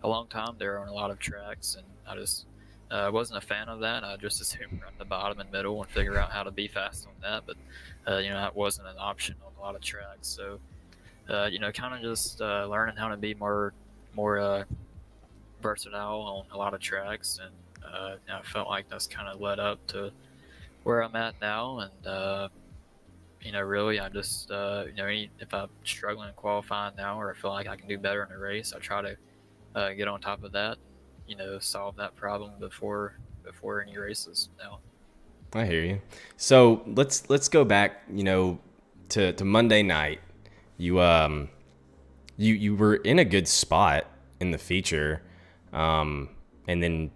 Speaker 3: a long time there on a lot of tracks, and I just wasn't a fan of that. I just assumed run the bottom and middle and figure out how to be fast on that, but that wasn't an option on a lot of tracks. So kind of just learning how to be more versatile on a lot of tracks, and I felt like that's kind of led up to where I'm at now. And really, I just if I'm struggling in qualifying now, or I feel like I can do better in a race, I try to get on top of that, and solve that problem before any races now.
Speaker 1: I hear you. So let's go back, to Monday night. You were in a good spot in the feature, and then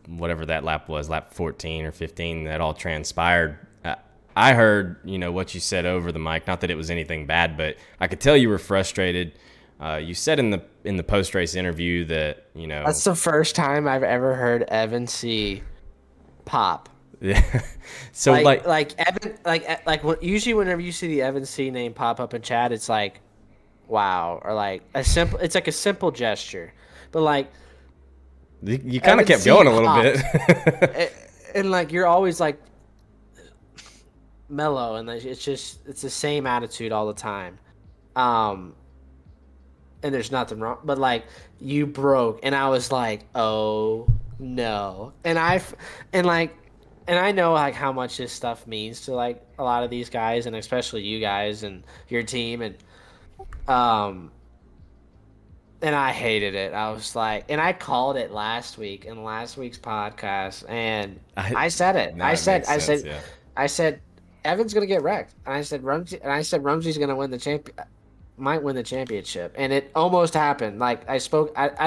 Speaker 1: whatever that lap was, lap 14 or 15, that all transpired. I heard what you said over the mic. Not that it was anything bad, but I could tell you were frustrated. You said in the post race interview that
Speaker 2: That's the first time I've ever heard Evan Seay pop.
Speaker 1: Yeah. So
Speaker 2: like Evan, usually whenever you see the Evan Seay name pop up in chat, it's like, wow, or like it's like a simple gesture, but like
Speaker 1: you kind of
Speaker 2: Evan
Speaker 1: kept
Speaker 2: Seay
Speaker 1: going a little
Speaker 2: popped.
Speaker 1: bit.
Speaker 2: and like you're always like mellow, and it's the same attitude all the time. And there's nothing wrong, but like you broke, and I was like, oh no. And I know like how much this stuff means to like a lot of these guys, and especially you guys and your team, um and I hated it. I was like, and I called it last week in last week's podcast, and I said it.
Speaker 1: No, it makes sense, yeah.
Speaker 2: I said Evan's gonna get wrecked, and I said Rumsey's gonna win the might win the championship, and it almost happened. Like I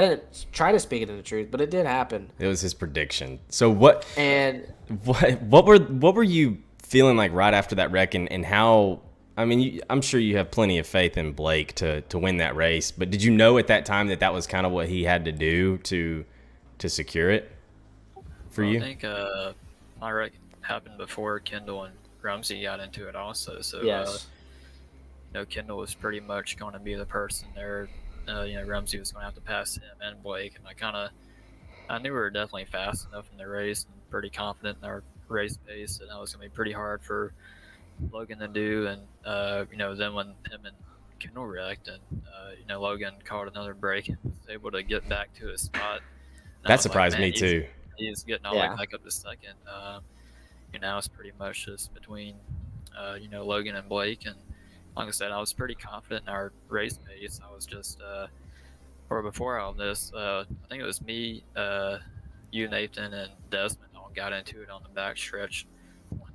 Speaker 2: didn't try to speak it into truth, but it did happen.
Speaker 1: It was his prediction. So what were you feeling like right after that wreck, and how? I mean, I'm sure you have plenty of faith in Blake to win that race, but did you know at that time that was kind of what he had to do to secure it for you?
Speaker 3: I think my wreck happened before Kendall and Rumsey got into it also. So
Speaker 2: yes.
Speaker 3: Kendall was pretty much going to be the person there. Rumsey was going to have to pass him and Blake, and I knew we were definitely fast enough in the race and pretty confident in our race pace, and that was going to be pretty hard for Logan to do. And then when him and Kendall wrecked, and Logan caught another break and was able to get back to his spot.
Speaker 1: That surprised me too.
Speaker 3: He's getting all the way back up to second. Now it's pretty much just between Logan and Blake, and like I said, I was pretty confident in our race pace. I was just, or before all this, I think it was me, you, Nathan, and Desmond all got into it on the back stretch.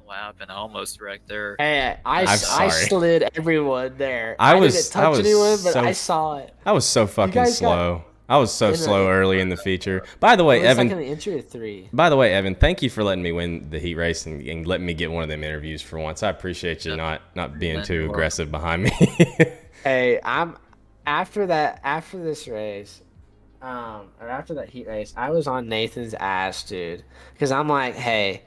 Speaker 3: lap, and I almost wrecked there.
Speaker 2: Hey,
Speaker 1: I'm
Speaker 2: I
Speaker 1: sorry.
Speaker 2: slid everyone there.
Speaker 1: I
Speaker 2: I didn't
Speaker 1: was I
Speaker 2: touch
Speaker 1: was
Speaker 2: anyone, but
Speaker 1: so
Speaker 2: I saw it.
Speaker 1: I was so
Speaker 2: You
Speaker 1: fucking
Speaker 2: guys got
Speaker 1: slow. I was so
Speaker 2: in
Speaker 1: slow
Speaker 2: a.
Speaker 1: early in the feature. By the
Speaker 2: It
Speaker 1: way,
Speaker 2: was like in
Speaker 1: Evan.
Speaker 2: the entry of 3.
Speaker 1: By the way, Evan, thank you for letting me win the heat race and letting me get one of them interviews for once. I appreciate you
Speaker 3: Yeah,
Speaker 1: not being
Speaker 3: man,
Speaker 1: too
Speaker 3: you're welcome.
Speaker 1: aggressive behind me.
Speaker 2: Hey, I'm after this race, or after that heat race, I was on Nathan's ass, dude, because I'm like, hey,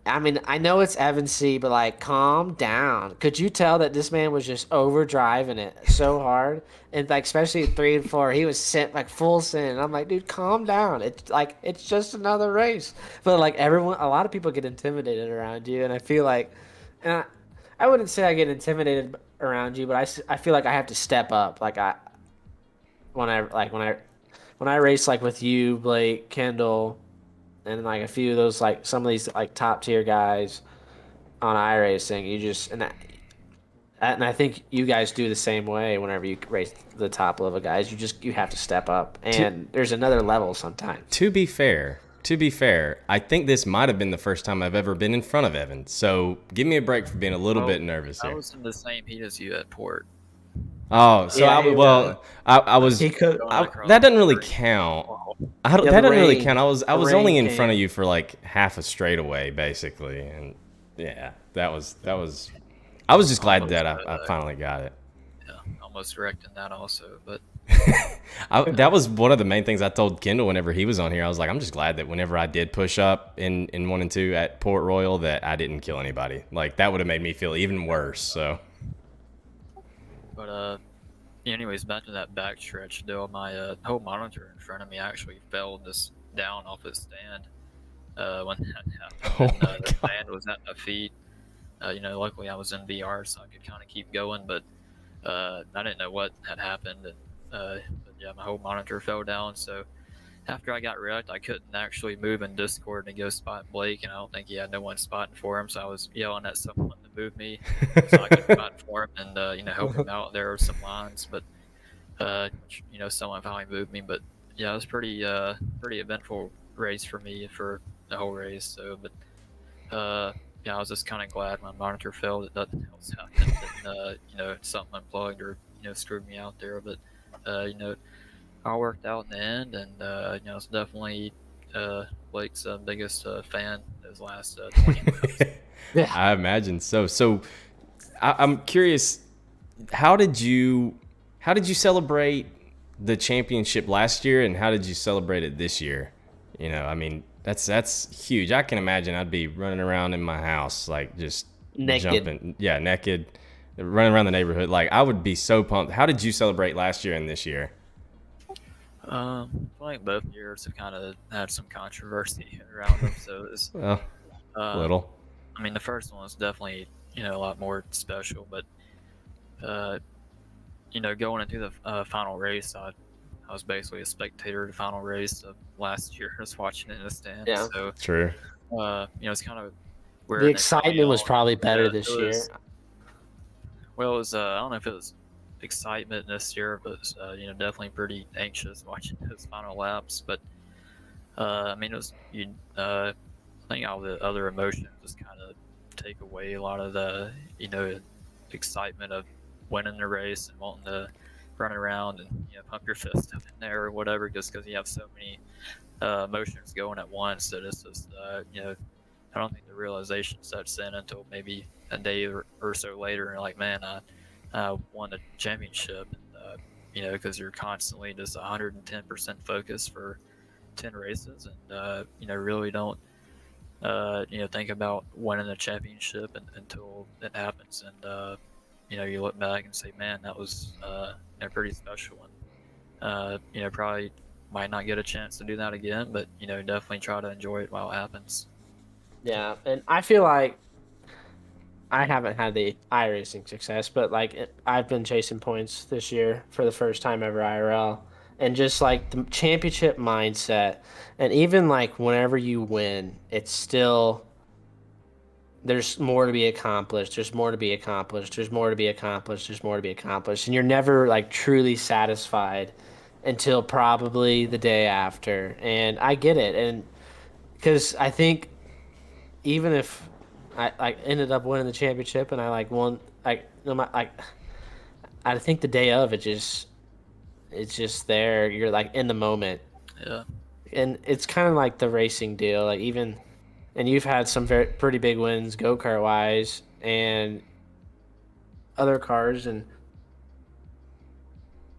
Speaker 2: I mean, I know it's Evan Seay, but like, calm down. Could you tell that this man was just over driving it so hard, and like especially 3 and 4, he was sent like full send. And I'm like, dude, calm down. It's like it's just another race, but like everyone, a lot of people get intimidated around you, and I feel like, and I wouldn't say I get intimidated around you, but I feel like I have to step up. Like when I race like with you, Blake, Kendall, and like a few of those like some of these like top tier guys on iRacing, you just and I think you guys do the same way whenever you race the top level guys. You have to step up,
Speaker 1: to
Speaker 2: and there's another level sometimes.
Speaker 1: to be fair, I think this might have been the first time I've ever been in front of Evan. So give me a break for being a little
Speaker 3: Oh,
Speaker 1: bit nervous
Speaker 3: I
Speaker 1: here.
Speaker 3: was in the same heat as you at port.
Speaker 1: Oh, so
Speaker 2: Yeah,
Speaker 1: I
Speaker 2: he
Speaker 1: was
Speaker 2: was.
Speaker 1: I was
Speaker 2: He could.
Speaker 3: Going across
Speaker 1: that doesn't
Speaker 3: the
Speaker 1: really
Speaker 3: race.
Speaker 1: count.
Speaker 3: Wow.
Speaker 2: Yeah,
Speaker 1: That
Speaker 2: the
Speaker 1: doesn't really
Speaker 2: rain.
Speaker 1: count. I
Speaker 2: The
Speaker 1: was only
Speaker 2: rain
Speaker 1: in front of
Speaker 2: came.
Speaker 1: you for like half a straightaway, basically, and yeah, that was. I was just glad
Speaker 3: Almost,
Speaker 1: that I finally got it.
Speaker 3: yeah, almost wrecked in that also. But
Speaker 1: That was one of the main things I told Kendall whenever he was on here. I was like, I'm just glad that whenever I did push up in 1 and 2 at Port Royal, that I didn't kill anybody. Like that would have made me feel even worse. So
Speaker 3: anyways, back to that back stretch. Though my whole monitor in front of me actually fell this down off its stand when that happened,
Speaker 1: oh
Speaker 3: and
Speaker 1: my
Speaker 3: the
Speaker 1: god.
Speaker 3: sand was at my feet. Luckily I was in VR, so I could kind of keep going, but I didn't know what had happened, and but yeah, my whole monitor fell down. So after I got wrecked, I couldn't actually move in Discord to go spot Blake, and I don't think he had no one spotting for him. So I was yelling at someone to move me so I could spot for him and help him out. There were some lines, but someone finally moved me. But yeah, it was pretty eventful race for me for the whole race. So, but yeah, I was just kind of glad my monitor fell that nothing else happened, and something unplugged or screwed me out there. But all worked out in the end, and it's definitely Blake's biggest fan those last 20 laps.
Speaker 2: Yeah.
Speaker 1: I imagine so. So I'm curious, how did you celebrate the championship last year, and how did you celebrate it this year? I mean, that's huge. I can imagine I'd be running around in my house like just
Speaker 2: Naked.
Speaker 1: jumping, yeah, naked, running around the neighborhood. Like I would be so pumped. How did you celebrate last year and this year?
Speaker 3: I think both years have kind of had some controversy around them. So it's,
Speaker 1: Well,
Speaker 3: uh,
Speaker 1: little.
Speaker 3: I mean, the first one was definitely a lot more special, but uh, going into the final race, I was basically a spectator of the final race of last year, just watching it in the stands.
Speaker 2: Yeah.
Speaker 3: So
Speaker 1: True.
Speaker 3: it's kind of
Speaker 2: The
Speaker 3: weird. They brought me
Speaker 2: excitement was
Speaker 3: on.
Speaker 2: probably better
Speaker 3: Yeah,
Speaker 2: this
Speaker 3: it
Speaker 2: year.
Speaker 3: was. Well, it was. I don't know if it was excitement this year, but it was, definitely pretty anxious watching those final laps. But I mean, it was. I think all the other emotions just kind of take away a lot of the excitement of winning the race and wanting to run around and pump your fist up in there or whatever, just because you have so many emotions going at once that it's just I don't think the realization sets in until maybe a day or so later, and you're like, man, I won a championship, and because you're constantly just 110% focused for 10 races, and really don't think about winning a championship until it happens, and you look back and say, man, that was a pretty special one. Probably might not get a chance to do that again, but definitely try to enjoy it while it happens.
Speaker 2: Yeah, and I feel like I haven't had the iRacing success, but like I've been chasing points this year for the first time ever IRL, and just like the championship mindset, and even like whenever you win, it's still there's more to be accomplished. There's more to be accomplished. There's more to be accomplished. There's more to be accomplished, and you're never like truly satisfied until probably the day after. And I get it, and because I think even if I ended up winning the championship, and I like won. I think the day of it's just there. You're like in the moment,
Speaker 3: Yeah.
Speaker 2: and it's kind of like the racing deal. Like even, and you've had some pretty big wins go kart wise and other cars, and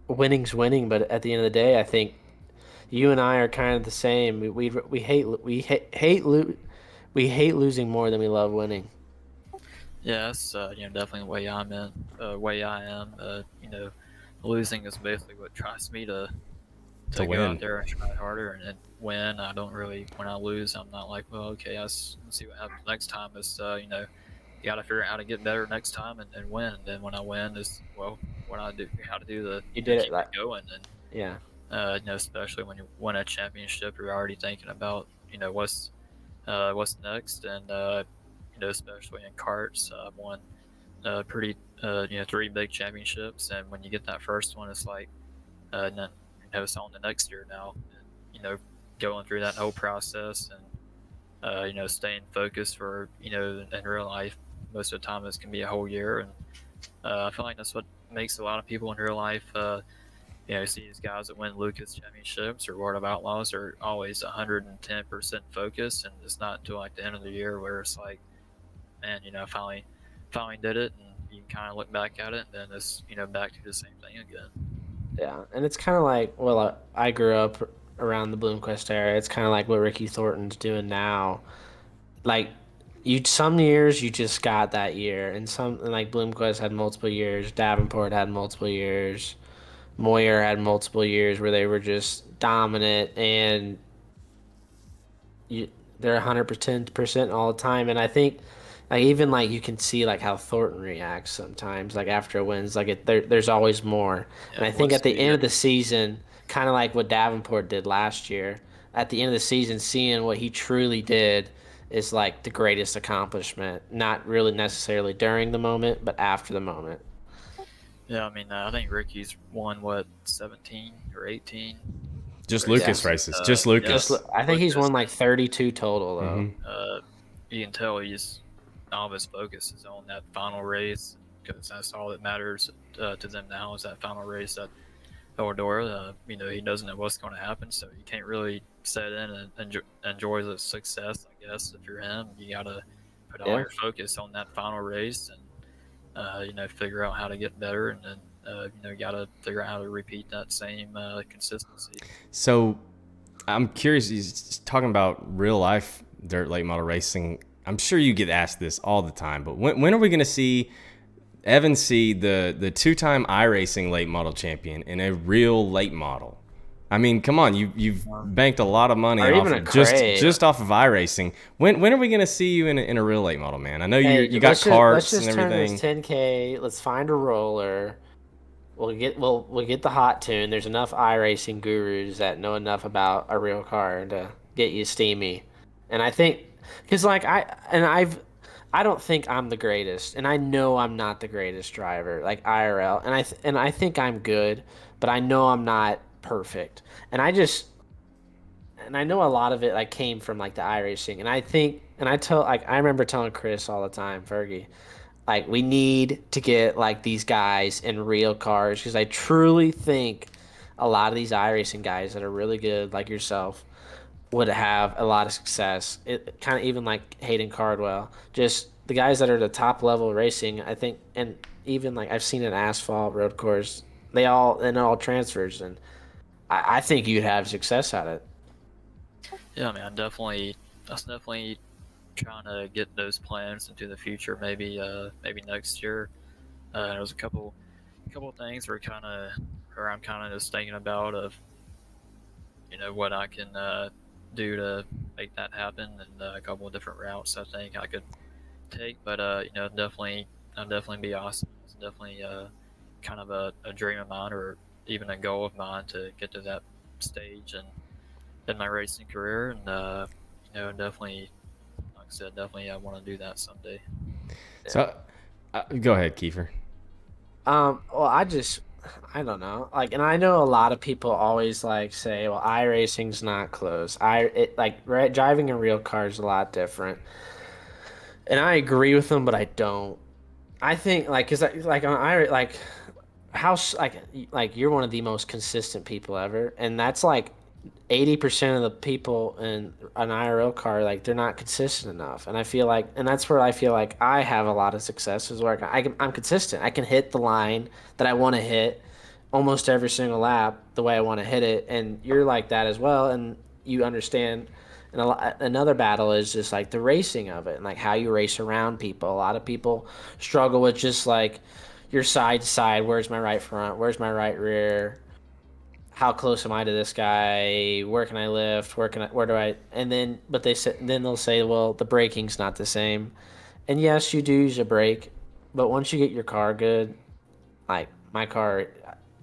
Speaker 2: winning's winning. But at the end of the day, I think you and I are kind of the same. We hate losing more than we love winning.
Speaker 3: Yeah, that's definitely the way way I am. Losing is basically what drives me
Speaker 1: To
Speaker 3: to go out
Speaker 1: win.
Speaker 3: there and try harder and win. I don't really when I lose, I'm not like, well, okay, let's see what happens next time. It's you got to figure out how to get better next time and win. And then when I win, is well, what I do, how to do the
Speaker 2: You did it
Speaker 3: keep
Speaker 2: like
Speaker 3: it going. And
Speaker 2: yeah,
Speaker 3: especially when you win a championship, you're already thinking about what's next. And especially in karts, I've won pretty three big championships, and when you get that first one, it's like it's on the next year now. And, going through that whole process and staying focused for in real life, most of the time this can be a whole year, and I feel like that's what makes a lot of people in real life. You see these guys that win Lucas championships or World of Outlaws are always 110% focused, and it's not until like the end of the year where it's like, man, finally did it, and you can kind of look back at it, and then it's back to the same thing again.
Speaker 2: yeah, and it's kind of like I grew up around the Bloomquist era. It's kind of like what Ricky Thornton's doing now. Like some years you just got that year, and some and like Bloomquist had multiple years. Davenport had multiple years. Moyer had multiple years where they were just dominant, and you they're 100% all the time. And I think like even like you can see like how Thornton reacts sometimes like after wins like there's always more. And
Speaker 3: Yeah,
Speaker 2: I think
Speaker 3: once
Speaker 2: at the
Speaker 3: you
Speaker 2: end
Speaker 3: get
Speaker 2: of the season, kind of like what Davenport did last year, at the end of the season seeing what he truly did is like the greatest accomplishment, not really necessarily during the moment but after the moment.
Speaker 3: Yeah, I mean, I think Ricky's won what 17 or 18
Speaker 1: Just Lucas
Speaker 2: Yeah.
Speaker 3: races.
Speaker 1: races. Just
Speaker 3: Yeah,
Speaker 2: Just
Speaker 1: Lucas.
Speaker 2: I think he's
Speaker 3: Lucas,
Speaker 2: won like
Speaker 3: and
Speaker 2: 32 total though.
Speaker 3: you can tell he's all of his focus is on that final race because that's all that matters to them now is that final race at Eldora. He doesn't know what's going to happen, so you can't really set in and enjoy the success. I guess if you're him, you got to put all
Speaker 2: Yeah.
Speaker 3: your focus on that final race and figure out how to get better, and then got to figure out how to repeat that same consistency.
Speaker 1: So I'm curious. He's talking about real life dirt late model racing. I'm sure you get asked this all the time, but when are we going to see Evan Seay, the two-time iRacing late model champion, in a real late model? I mean, come on, you've banked a lot of money
Speaker 2: Or
Speaker 1: off
Speaker 2: even a
Speaker 1: of
Speaker 2: crate.
Speaker 1: just off of iRacing. When are we going to see you in a real late model, man? I know you
Speaker 2: Hey,
Speaker 1: got
Speaker 2: let's
Speaker 1: carts and
Speaker 2: just turn this
Speaker 1: everything.
Speaker 2: 10K. Let's find a roller. We'll get the hot tune. There's enough iRacing gurus that know enough about a real car to get you steamy. And I think because like I don't think I'm the greatest, and I know I'm not the greatest driver like IRL, and I think I'm good, but I know I'm not perfect. And I know a lot of it like came from like the iRacing, and I think and I tell like I remember telling Chris all the time, Fergie, like we need to get like these guys in real cars because I truly think a lot of these iRacing guys that are really good, like yourself, would have a lot of success. It kind of even like Hayden Cardwell, just the guys that are the top level racing. I think, and even like I've seen an asphalt road course, it all transfers, and I think you'd have success at it.
Speaker 3: Yeah, I mean, that's definitely trying to get those plans into the future. Maybe next year. There's a couple of things where I'm kind of just thinking about of what I can do to make that happen, and a couple of different routes I think I could take. But that'd definitely be awesome. It's definitely kind of a dream of mine, or even a goal of mine to get to that stage and in my racing career. And definitely, like I said, definitely I want to do that someday.
Speaker 1: So go ahead, Kiefer.
Speaker 2: Well, I don't know. Like, and I know a lot of people always like say, well, iRacing's not close. Driving a real car is a lot different. And I agree with them, but I don't. I think like cuz like on I like like you're one of the most consistent people ever, and that's like 80% of the people in an IRL car, like they're not consistent enough. And I feel like, and that's where I feel like I have a lot of success is where I'm consistent. I can hit the line that I want to hit almost every single lap the way I want to hit it. And you're like that as well. And you understand. And another battle is just like the racing of it and like how you race around people. A lot of people struggle with just like your side to side. Where's my right front? Where's my right rear? How close am I to this guy? Where can I lift? Where do I? And then, but then they'll say, well, the braking's not the same. And yes, you do use a brake, but once you get your car good, like my car,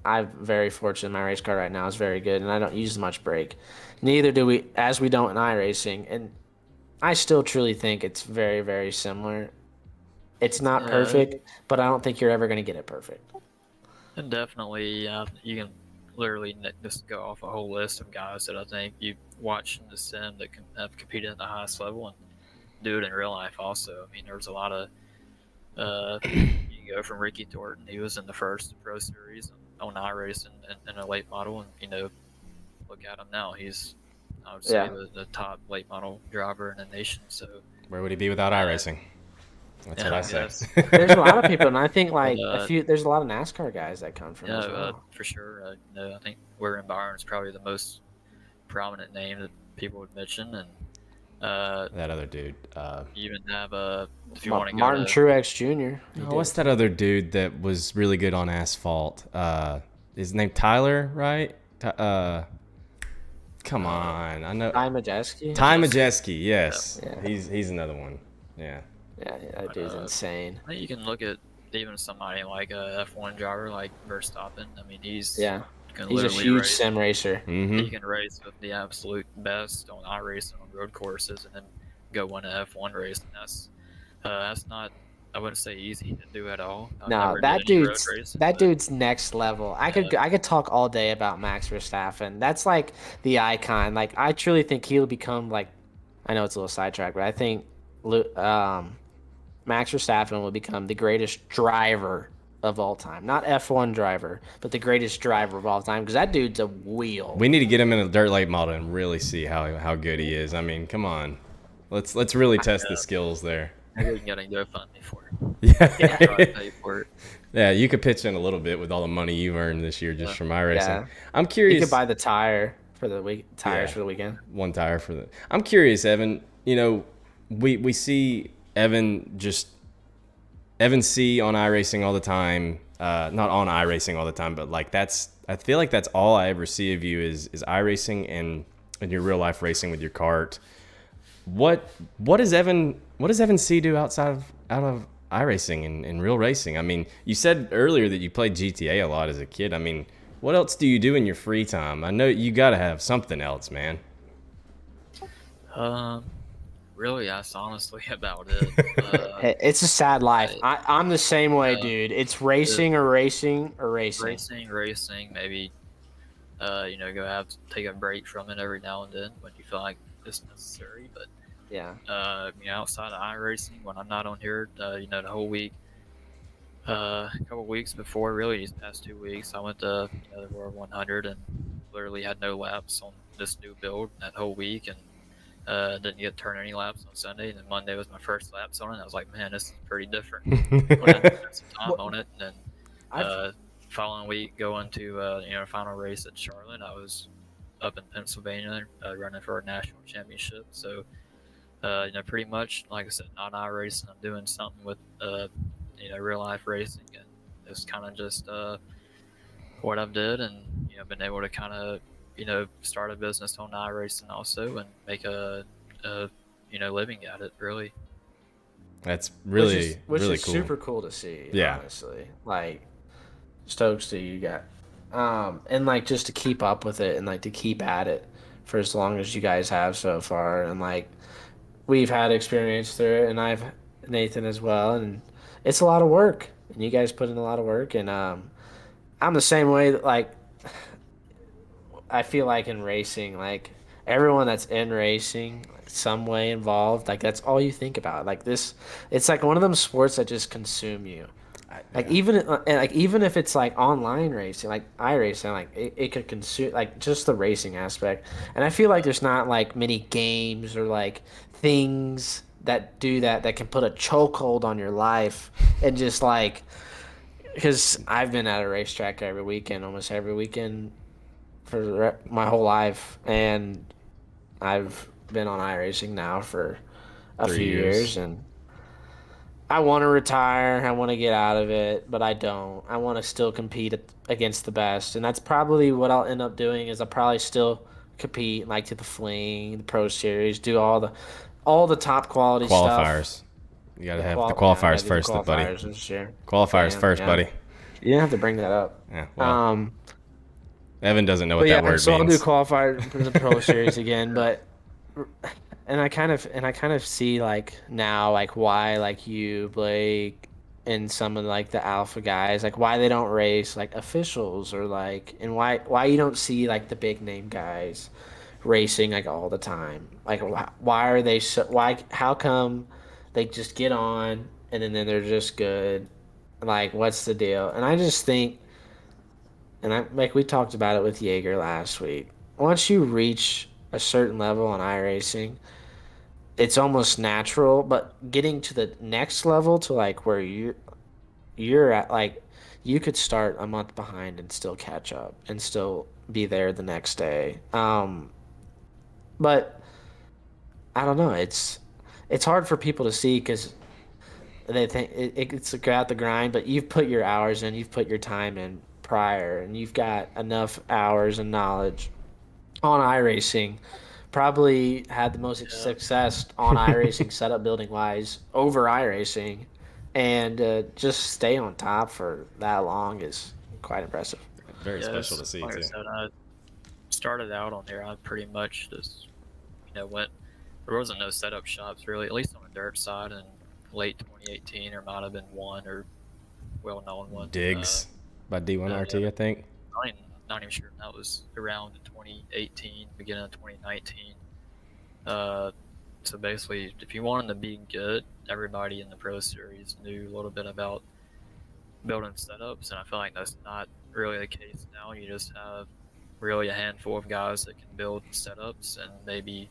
Speaker 2: I'm very fortunate. My race car right now is very good, and I don't use as much brake. Neither do we, as we don't in iRacing. And I still truly think it's very, very similar. It's not
Speaker 3: Yeah,
Speaker 2: perfect, but I don't think you're ever going to get it perfect.
Speaker 3: and definitely, you can literally just go off a whole list of guys that I think you watch in the sim that have competed at the highest level and do it in real life also. I mean, there's a lot of you can go from Ricky Thornton. He was in the first Pro Series on iRacing in a late model, and look at him now. He's, I would say,
Speaker 2: Yeah.
Speaker 3: the top late model driver in the nation. So,
Speaker 1: Where would he be without
Speaker 3: uh,
Speaker 1: iRacing? That's what
Speaker 3: yeah,
Speaker 1: I
Speaker 3: I
Speaker 1: say.
Speaker 3: guess.
Speaker 2: There's a lot of people, and I think
Speaker 3: But
Speaker 2: like there's a lot of NASCAR guys that come from
Speaker 3: yeah,
Speaker 2: as well.
Speaker 3: for sure. No, I think Warren Byron is probably the most prominent name that people would mention, and
Speaker 1: That other dude.
Speaker 3: you even have if you want to go
Speaker 2: Martin
Speaker 3: to
Speaker 2: Truex Jr. He
Speaker 1: Oh, what's
Speaker 2: did.
Speaker 1: that other dude that was really good on asphalt? His name Tyler, right? Come on, I know.
Speaker 2: Ty Majeski.
Speaker 1: Ty
Speaker 3: Majeski.
Speaker 1: Majeski, yes,
Speaker 2: Yeah,
Speaker 1: he's another one. Yeah,
Speaker 2: yeah, that
Speaker 3: But
Speaker 2: dude's insane.
Speaker 3: I think you can look at even somebody like a F1 driver like Verstappen. I mean, he's
Speaker 2: Yeah,
Speaker 3: can
Speaker 2: he's a
Speaker 3: literally
Speaker 2: huge
Speaker 3: race.
Speaker 2: sim racer.
Speaker 3: He
Speaker 1: mm-hmm.
Speaker 3: can race with the absolute best on iRacing on road courses, and then go win an F1 race. And that's not, I wouldn't say easy to do at all. I've
Speaker 2: No,
Speaker 3: never did any road racing,
Speaker 2: that
Speaker 3: but
Speaker 2: dude's next level.
Speaker 3: uh,
Speaker 2: I could talk all day about Max Verstappen. That's like the icon. Like I truly think he'll become like I know it's a little sidetrack, but I think Max Verstappen will become the greatest driver of all time. Not F1 driver, but the greatest driver of all time because that dude's a wheel.
Speaker 1: We need to get him in a dirt late model and really see how good he is. I mean, come on, let's really test the skills there.
Speaker 3: maybe we can get a GoFundMe for it.
Speaker 1: Yeah,
Speaker 3: Try to pay for it.
Speaker 1: yeah. You could pitch in a little bit with all the money you've earned this year just
Speaker 3: Yeah.
Speaker 1: from iRacing.
Speaker 2: Yeah,
Speaker 1: I'm
Speaker 2: you could
Speaker 1: curious.
Speaker 2: buy the tires
Speaker 1: Yeah,
Speaker 2: for the weekend.
Speaker 1: one tire for the. I'm curious, Evan. We see Evan Seay on iRacing all the time. Not on iRacing all the time, but like I feel like that's all I ever see of you is iRacing and your real life racing with your kart. What does Evan Seay do out of iRacing and real racing? I mean, you said earlier that you played GTA a lot as a kid. I mean, what else do you do in your free time? I know you got to have something else, man.
Speaker 3: Um, Really, that's honestly about it.
Speaker 2: It's a sad life.
Speaker 3: I,
Speaker 2: I'm the same way,
Speaker 3: uh,
Speaker 2: dude. It's
Speaker 3: the
Speaker 2: racing or racing or racing.
Speaker 3: racing, maybe take a break from it every now and then when you feel like it's necessary. But
Speaker 2: Yeah.
Speaker 3: outside of iRacing, when I'm not on here, the whole week, a couple weeks before, really these past 2 weeks, I went to the World 100 and literally had no laps on this new build that whole week, and didn't get to turn any laps on Sunday. And then Monday was my first laps on it. And I was like, man, this is pretty different. When I spent some time on it, and then
Speaker 2: I've
Speaker 3: following week going to final race at Charlotte, I was up in Pennsylvania running for a national championship. So pretty much like I said, not iRacing. I'm doing something with real life racing, and it's kind of just what I've did, and been able to kind of start a business on iRacing also, and make a living at it. Really,
Speaker 1: That's really
Speaker 2: which
Speaker 1: really
Speaker 2: is
Speaker 1: cool.
Speaker 2: super cool to see.
Speaker 1: Yeah.
Speaker 2: Honestly, like stokes to you got, and like just to keep up with it and like to keep at it for as long as you guys have so far, and like we've had experience through it, and I've Nathan as well, and it's a lot of work, and you guys put in a lot of work, and I'm the same way. Like I feel like in racing, like everyone that's in racing, some way involved, like that's all you think about. Like this, it's like one of them sports that just consume you. Like
Speaker 1: Yeah.
Speaker 2: even if it's like online racing, like iRacing, like it could consume like just the racing aspect. And I feel like there's not like many games or like things that do that can put a chokehold on your life and just like because I've been at a racetrack every weekend, almost every weekend for my whole life, and I've been on iRacing now for a
Speaker 1: 3
Speaker 2: few
Speaker 1: years.
Speaker 2: years, and I want to retire. I want to get out of it, but I don't. I want to still compete against the best, and that's probably what I'll end up doing. Is I'll probably still compete like to the Fling, the Pro Series, do all the top quality stuff.
Speaker 1: Qualifiers. You got to have the
Speaker 2: Yeah, I
Speaker 1: qualifiers
Speaker 2: gotta do the
Speaker 1: first, buddy.
Speaker 2: qualifiers this year.
Speaker 1: Qualifiers
Speaker 2: Damn,
Speaker 1: first,
Speaker 2: yeah.
Speaker 1: buddy.
Speaker 2: You didn't have to bring that up.
Speaker 1: Yeah, well,
Speaker 2: Um,
Speaker 1: Evan doesn't know
Speaker 2: but
Speaker 1: what that
Speaker 2: yeah,
Speaker 1: word
Speaker 2: so I'll do
Speaker 1: means.
Speaker 2: qualifier for the Pro Series again, but I kind of see like now like why like you Blake and some of like the alpha guys like why they don't race like officials or like and why you don't see like the big name guys racing like all the time like why are they so why how come they just get on and then they're just good like what's the deal and I just think and I like we talked about it with Jaeger last week once you reach a certain level on iRacing it's almost natural, but getting to the next level to like where you're at like you could start a month behind and still catch up and still be there the next day. But I don't know. It's hard for people to see because they think it's about the grind, but you've put your hours in, you've put your time in prior, and you've got enough hours and knowledge on iRacing. Probably had the most
Speaker 3: Yeah.
Speaker 2: success on iRacing setup building wise over iRacing, and just stay on top for that long is quite impressive.
Speaker 1: Very special
Speaker 3: Yes,
Speaker 1: to see,
Speaker 3: like I
Speaker 1: too.
Speaker 3: said, I started out on there. I pretty much just, went. There wasn't no setup shops really, at least on the dirt side in late 2018. There might have been one or well-known one.
Speaker 1: Diggs by D1RT, I think.
Speaker 3: Not even sure if that was around 2018, beginning of 2019. Uh, so basically, if you wanted to be good, everybody in the Pro Series knew a little bit about building setups, and I feel like that's not really the case now. You just have really a handful of guys that can build setups, and maybe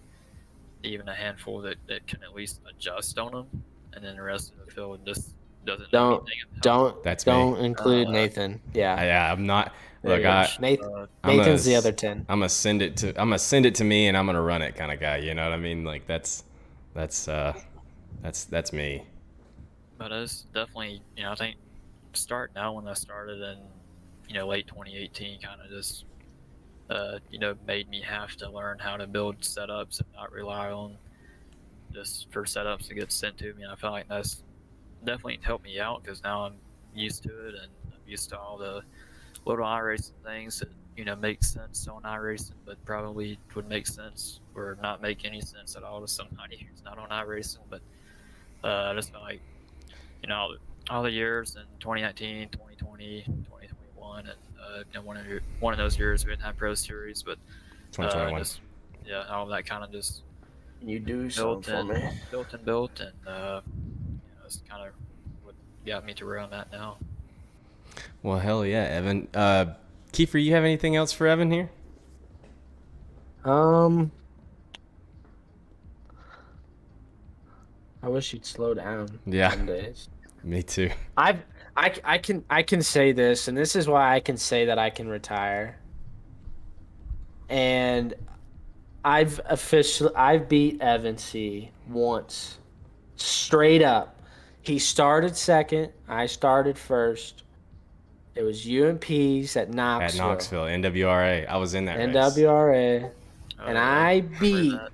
Speaker 3: even a handful that can at least adjust on them, and then the rest of the field just doesn't know
Speaker 2: Don't
Speaker 3: anything about them.
Speaker 1: That's me.
Speaker 2: don't include
Speaker 3: Uh,
Speaker 2: Nathan. Yeah,
Speaker 1: Yeah, I'm not.
Speaker 2: there
Speaker 1: Look,
Speaker 2: you go.
Speaker 3: which
Speaker 1: I'm a,
Speaker 2: Nathan's the other 10.
Speaker 1: I'm gonna send it to, I'm gonna send it to me, and I'm gonna run it kind of guy. You know what I mean? Like that's that's me.
Speaker 3: but it's definitely I think start now when I started in late 2018 kind of just made me have to learn how to build setups and not rely on just for setups to get sent to me. And I feel like that's definitely helped me out because now I'm used to it and I'm used to all the little iRacing things that make sense on iRacing, but probably would make sense or not make any sense at all to somebody who's not on iRacing. But I just feel like all the years in 2019, 2020, 2021, and one of those years we didn't have Pro Series, but
Speaker 1: 2021.
Speaker 3: just all of that kind of just
Speaker 2: You do
Speaker 3: built
Speaker 2: something for
Speaker 3: and
Speaker 2: me.
Speaker 3: built, and it's kind of what got me to where I'm at now.
Speaker 1: Well, hell yeah, Evan. Kiefer, you have anything else for Evan here?
Speaker 2: I wish you'd slow down.
Speaker 1: Yeah.
Speaker 2: Some days.
Speaker 1: Me too.
Speaker 2: I can say this, and this is why I can say that I can retire. And I've beat Evan Seay once, straight up. He started second. I started first. It was UMPs at
Speaker 1: At
Speaker 2: Knoxville,
Speaker 1: Knoxville, NWRA. I was in that race.
Speaker 2: NWRA,
Speaker 3: Oh,
Speaker 2: and
Speaker 3: yeah. Remember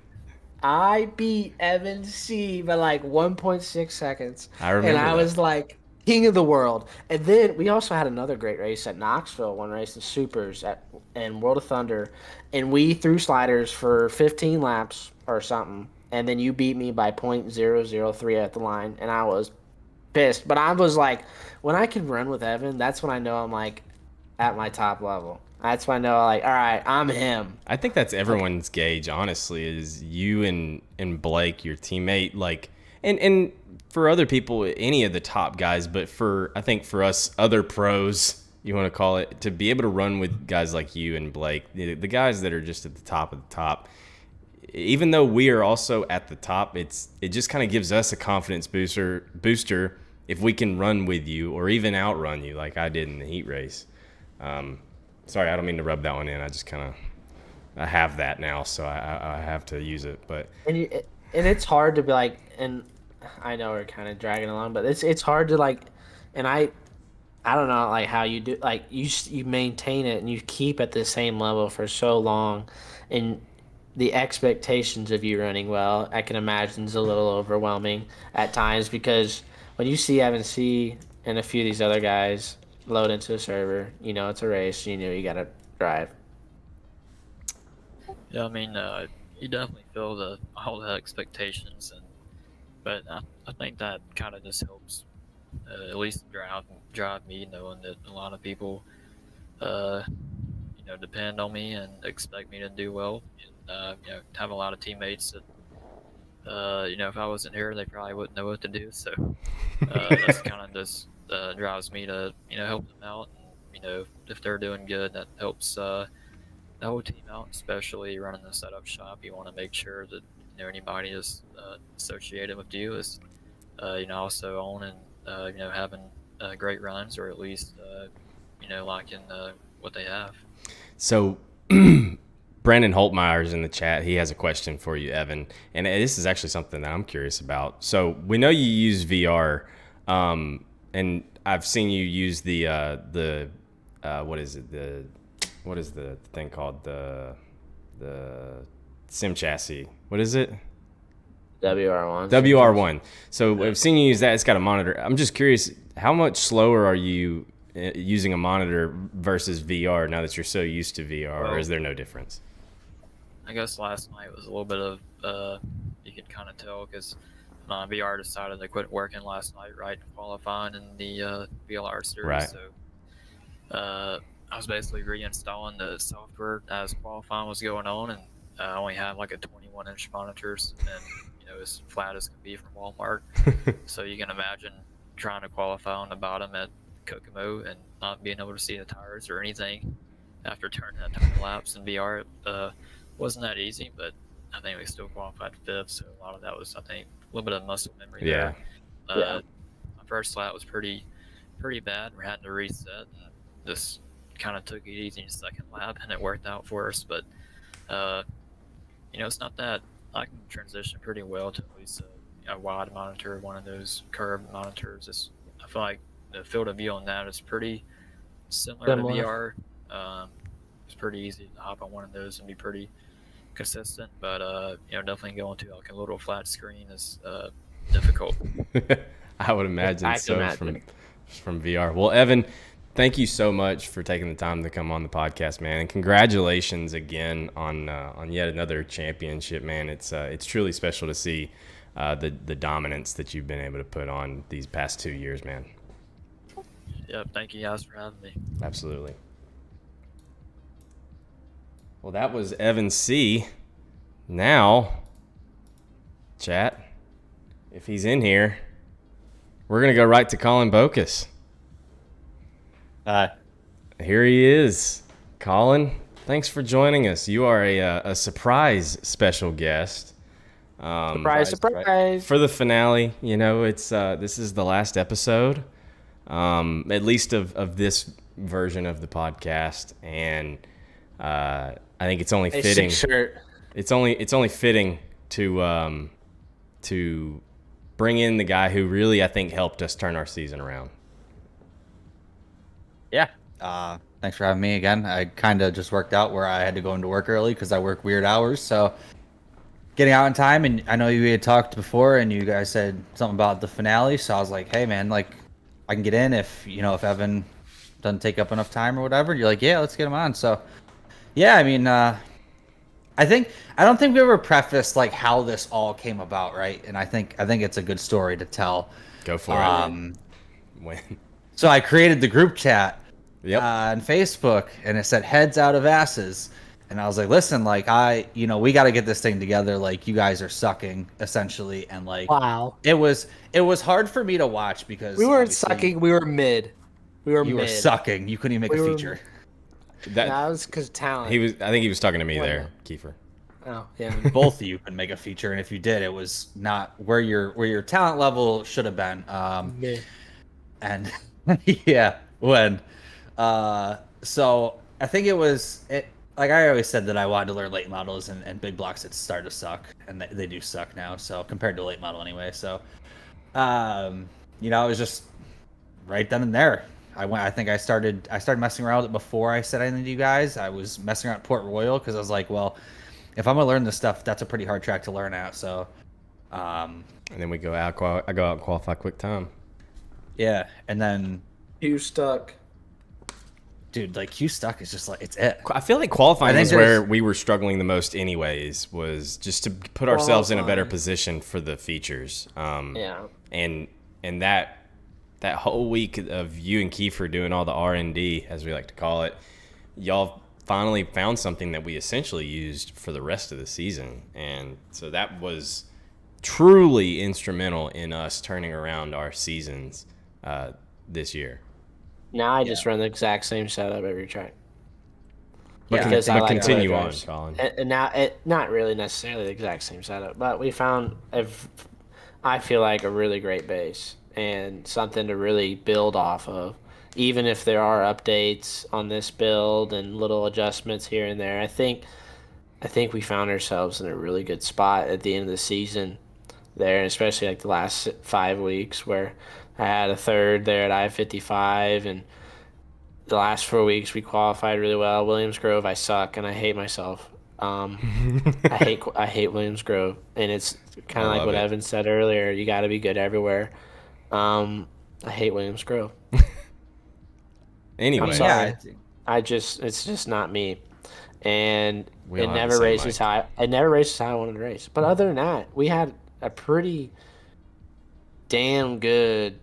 Speaker 2: I beat Evan Seay by like 1.6 seconds.
Speaker 1: I remember
Speaker 2: And I
Speaker 1: that.
Speaker 2: was like king of the world. And then we also had another great race at Knoxville, one race in Supers in World of Thunder. And we threw sliders for 15 laps or something. And then you beat me by .003 at the line. And I was pissed. But I was like, when I can run with Evan, that's when I know I'm like at my top level. That's when I know, like, all right, I'm him.
Speaker 1: I think that's everyone's gauge, honestly, is you and Blake, your teammate, like, and for other people, any of the top guys, but I think for us other pros, you want to call it, to be able to run with guys like you and Blake, the guys that are just at the top of the top, even though we are also at the top, it just kind of gives us a confidence booster if we can run with you or even outrun you like I did in the heat race. Sorry, I don't mean to rub that one in. I just I have that now, so I have to use it. But
Speaker 2: And it's hard to be like, and I know we're kind of dragging along, but it's hard to like, and I don't know like how you do, like you maintain it and you keep at the same level for so long, and the expectations of you running well, I can imagine is a little overwhelming at times, because when you see Evan Seay and a few of these other guys load into the server, you know it's a race, you know you gotta drive.
Speaker 3: Yeah, I mean, you definitely feel all the expectations, but I think that kind of just helps, at least drive me, knowing that a lot of people, uh, depend on me and expect me to do well. And, have a lot of teammates that, if I wasn't here, they probably wouldn't know what to do. So that's kind of just drives me to, help them out. And, if they're doing good, that helps the whole team out, especially running the setup shop. You want to make sure that anybody is associated with you is also on and having great runs, or at least liking what they have.
Speaker 1: so Brandon Holtmeyer's in the chat. He has a question for you, Evan, and this is actually something that I'm curious about. So we know you use VR, and I've seen you use the what is the thing called, the sim chassis? What is it?
Speaker 2: WR1.
Speaker 1: WR1. So I've seen you use that. It's got a monitor. I'm just curious, how much slower are you using a monitor versus VR now that you're so used to VR, or is there no difference?
Speaker 3: I guess last night was a little bit of, you could kind of tell, because my VR decided to quit working last night, right, qualifying in the VLR series.
Speaker 1: Right.
Speaker 3: So I was basically reinstalling the software as qualifying was going on, and I only had like a 21-inch monitors, and as flat as can be from Walmart. So you can imagine trying to qualify on the bottom at Kokomo and not being able to see the tires or anything after turning that time lapse in VR. Wasn't that easy, but I think we still qualified fifth. So a lot of that was, I think, a little bit of muscle memory there. My first lap was pretty bad. We had to reset and just kind of took it easy in the second lap, and it worked out for us. But it's not that. I can transition pretty well to at least a wide monitor, one of those curved monitors. I feel like the field of view on that is pretty similar to VR. It's pretty easy to hop on one of those and be pretty consistent, but definitely going to like a little flat screen is difficult.
Speaker 1: I would imagine from VR. Well, Evan, thank you so much for taking the time to come on the podcast, man, and congratulations again on yet another championship, man. It's truly special to see the dominance that you've been able to put on these past 2 years, man.
Speaker 3: Yep, thank you guys for having me.
Speaker 1: Absolutely. Well, that was Evan Seay. Now, chat, if he's in here, we're gonna go right to Colin Bocus. Here he is. Colin, thanks for joining us. You are a surprise special guest.
Speaker 2: Surprise.
Speaker 1: For the finale, it's this is the last episode, at least of this version of the podcast, and I think it's only fitting. It's only fitting to bring in the guy who really, I think, helped us turn our season around.
Speaker 4: Yeah. Thanks for having me again. I kind of just worked out where I had to go into work early because I work weird hours. So getting out in time, and I know you had talked before, and you guys said something about the finale. So I was like, hey, man, like I can get in if Evan doesn't take up enough time or whatever. And you're like, yeah, let's get him on. So yeah, I mean, I don't think we ever prefaced like how this all came about, right? And I think it's a good story to tell.
Speaker 1: Go for it.
Speaker 4: When? So I created the group chat on Facebook, and it said heads out of asses. And I was like, listen, like we got to get this thing together. Like, you guys are sucking essentially. And like,
Speaker 2: Wow.
Speaker 4: it was hard for me to watch because
Speaker 2: We weren't
Speaker 4: obviously
Speaker 2: sucking. We were mid. We were
Speaker 4: you
Speaker 2: mid.
Speaker 4: were sucking. You couldn't even make
Speaker 2: We
Speaker 4: a
Speaker 2: were
Speaker 4: feature.
Speaker 2: That was because talent.
Speaker 1: I think he was talking to me
Speaker 2: Why
Speaker 1: there,
Speaker 2: not?
Speaker 1: Kiefer.
Speaker 2: Oh, yeah.
Speaker 4: Both of you could make a feature, and if you did, it was not where your talent level should have been.
Speaker 2: Mid.
Speaker 4: And yeah, when so I think it like I always said that I wanted to learn late models, and big blocks had started to suck, and they do suck now, so compared to late model anyway. So it was just right then and there. I think I started messing around with it before I said anything to you guys. I was messing around at Port Royal because I was like, well, if I'm gonna learn this stuff, that's a pretty hard track to learn at. So
Speaker 1: and then I go out and qualify quick time.
Speaker 4: yeah, and then
Speaker 2: You stuck.
Speaker 4: dude, like Q stuck is just like it's it.
Speaker 1: I feel like qualifying
Speaker 4: I think
Speaker 1: was where we were struggling the most anyways, was just to put ourselves in a better position for the features.
Speaker 2: Yeah.
Speaker 1: And that whole week of you and Kiefer doing all the R&D, as we like to call it, y'all finally found something that we essentially used for the rest of the season. And so that was truly instrumental in us turning around our seasons this year.
Speaker 2: Now I just run the exact same setup every track.
Speaker 4: Yeah,
Speaker 2: Because I
Speaker 1: but
Speaker 2: like
Speaker 1: continue
Speaker 2: road
Speaker 1: on,
Speaker 2: drives.
Speaker 1: Colin.
Speaker 2: And now not really necessarily the exact same setup, but we found I feel like a really great base and something to really build off of. Even if there are updates on this build and little adjustments here and there, I think we found ourselves in a really good spot at the end of the season there, and especially like the last 5 weeks where I had a third there at I-55, and the last 4 weeks we qualified really well. Williams Grove, I suck and I hate myself. I hate Williams Grove, and it's kind of like what Evan said earlier. You got to be good everywhere. I hate Williams Grove.
Speaker 1: Anyway,
Speaker 2: I'm sorry. It's just not me, and it never races how I wanted to race. But other than that, we had a pretty damn good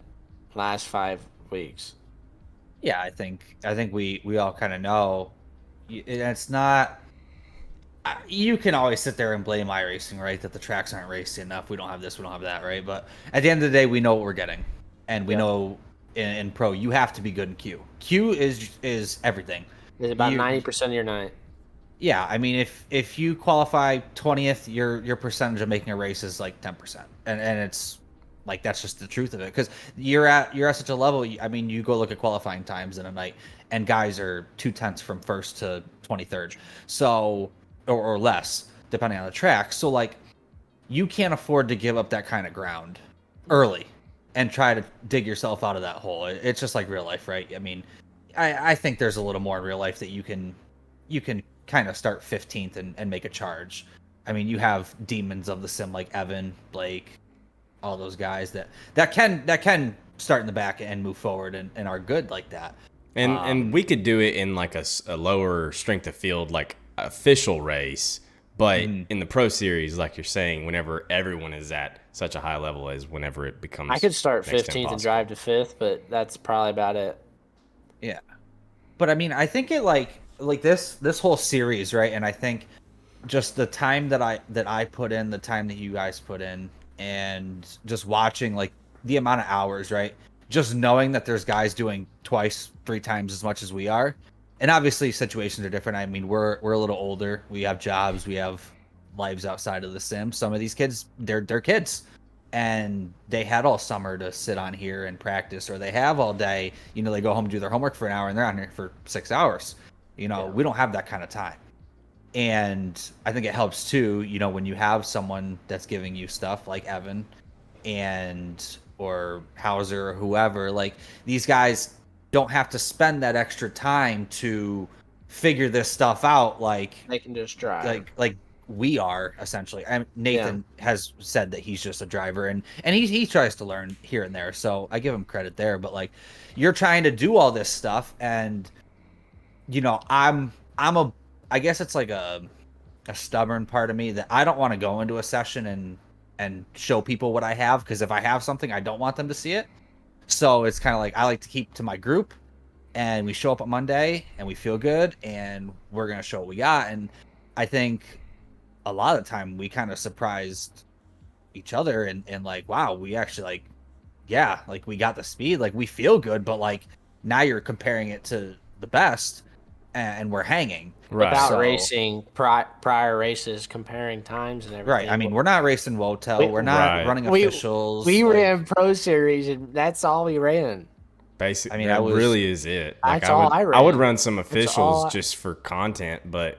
Speaker 2: last 5 weeks.
Speaker 4: Yeah, I think we all kind of know. It's not. You can always sit there and blame iRacing, right? That the tracks aren't racy enough. We don't have this, we don't have that, right? But at the end of the day, we know what we're getting, and we know in pro you have to be good in Q. Q is everything.
Speaker 2: It's about 90% of your night.
Speaker 4: Yeah, I mean, if you qualify 20th, your percentage of making a race is like 10%, and it's like that's just the truth of it, because you're at such a level. I mean, you go look at qualifying times in a night, and guys are 0.2 from first to 23rd, so or less depending on the track. So like, you can't afford to give up that kind of ground early and try to dig yourself out of that hole. It's just like real life, right? I mean, I think there's a little more in real life that you can kind of start 15th and make a charge. I mean, you have demons of the sim like Evan, Blake, all those guys that can start in the back and move forward and are good like that.
Speaker 1: And we could do it in like a lower strength of field, like official race, but in the pro series, like you're saying, whenever everyone is at such a high level as whenever it becomes,
Speaker 2: I could start
Speaker 1: next to
Speaker 2: 15th and drive to 5th, but that's probably about it.
Speaker 4: Yeah, but I mean, I think it like this whole series, right? And I think just the time that I put in, the time that you guys put in, and just watching like the amount of hours, right? Just knowing that there's guys doing 2x, 3 times as much as we are. And obviously situations are different. I mean, we're a little older. We have jobs. We have lives outside of the sim. Some of these kids, they're kids, and they had all summer to sit on here and practice, or they have all day. You know, they go home and do their homework for an hour, and they're on here for 6 hours. You know, we don't have that kind of time. And I think it helps too, you know, when you have someone that's giving you stuff like Evan or Hauser or whoever. Like, these guys don't have to spend that extra time to figure this stuff out. Like,
Speaker 2: They can just drive.
Speaker 4: Like we are essentially. Nathan has said that he's just a driver, and he tries to learn here and there. So I give him credit there. But like, you're trying to do all this stuff, and you know, I guess it's like a stubborn part of me that I don't want to go into a session and show people what I have, because if I have something, I don't want them to see it. So it's kind of like I like to keep to my group, and we show up on Monday and we feel good and we're gonna show what we got. And I think a lot of the time we kind of surprised each other and like, wow, we actually like, yeah, like we got the speed, like we feel good, but like now you're comparing it to the best and we're hanging.
Speaker 1: Right.
Speaker 2: Without
Speaker 4: So-
Speaker 2: racing prior races, comparing times and everything.
Speaker 4: Right. I mean, we're not racing Wotel. We're not
Speaker 1: Right.
Speaker 4: running
Speaker 2: We-
Speaker 4: officials.
Speaker 2: we
Speaker 4: like,
Speaker 2: ran Pro Series, and that's all we ran.
Speaker 1: Basically,
Speaker 4: I mean,
Speaker 1: that
Speaker 4: I was-
Speaker 1: really is it. Like
Speaker 2: That's
Speaker 1: I would,
Speaker 2: all I
Speaker 1: I
Speaker 2: ran.
Speaker 1: would run some
Speaker 2: all
Speaker 1: officials
Speaker 2: I-
Speaker 1: just for content, but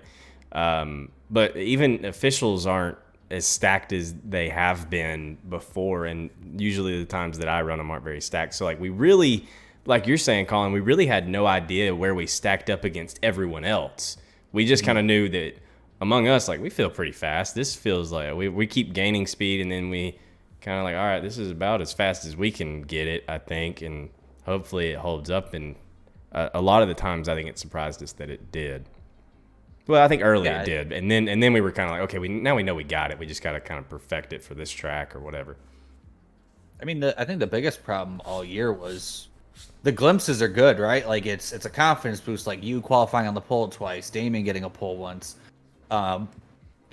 Speaker 1: even officials aren't as stacked as they have been before, and usually the times that I run them aren't very stacked. So like we really, like you're saying, Colin, we really had no idea where we stacked up against everyone else. We just kind of knew that among us, like we feel pretty fast. This feels like we keep gaining speed, and then we kind of like, all right, this is about as fast as we can get it, I think, and hopefully it holds up. And a lot of the times, I think it surprised us that it did. Well, I think early
Speaker 4: Yeah.
Speaker 1: it did, and then we were kind of like, okay, now we know we got it. We just got to kind of perfect it for this track or whatever.
Speaker 4: I mean, I think the biggest problem all year was the glimpses are good, right? Like it's a confidence boost, like you qualifying on the pole twice, Damien getting a pole once.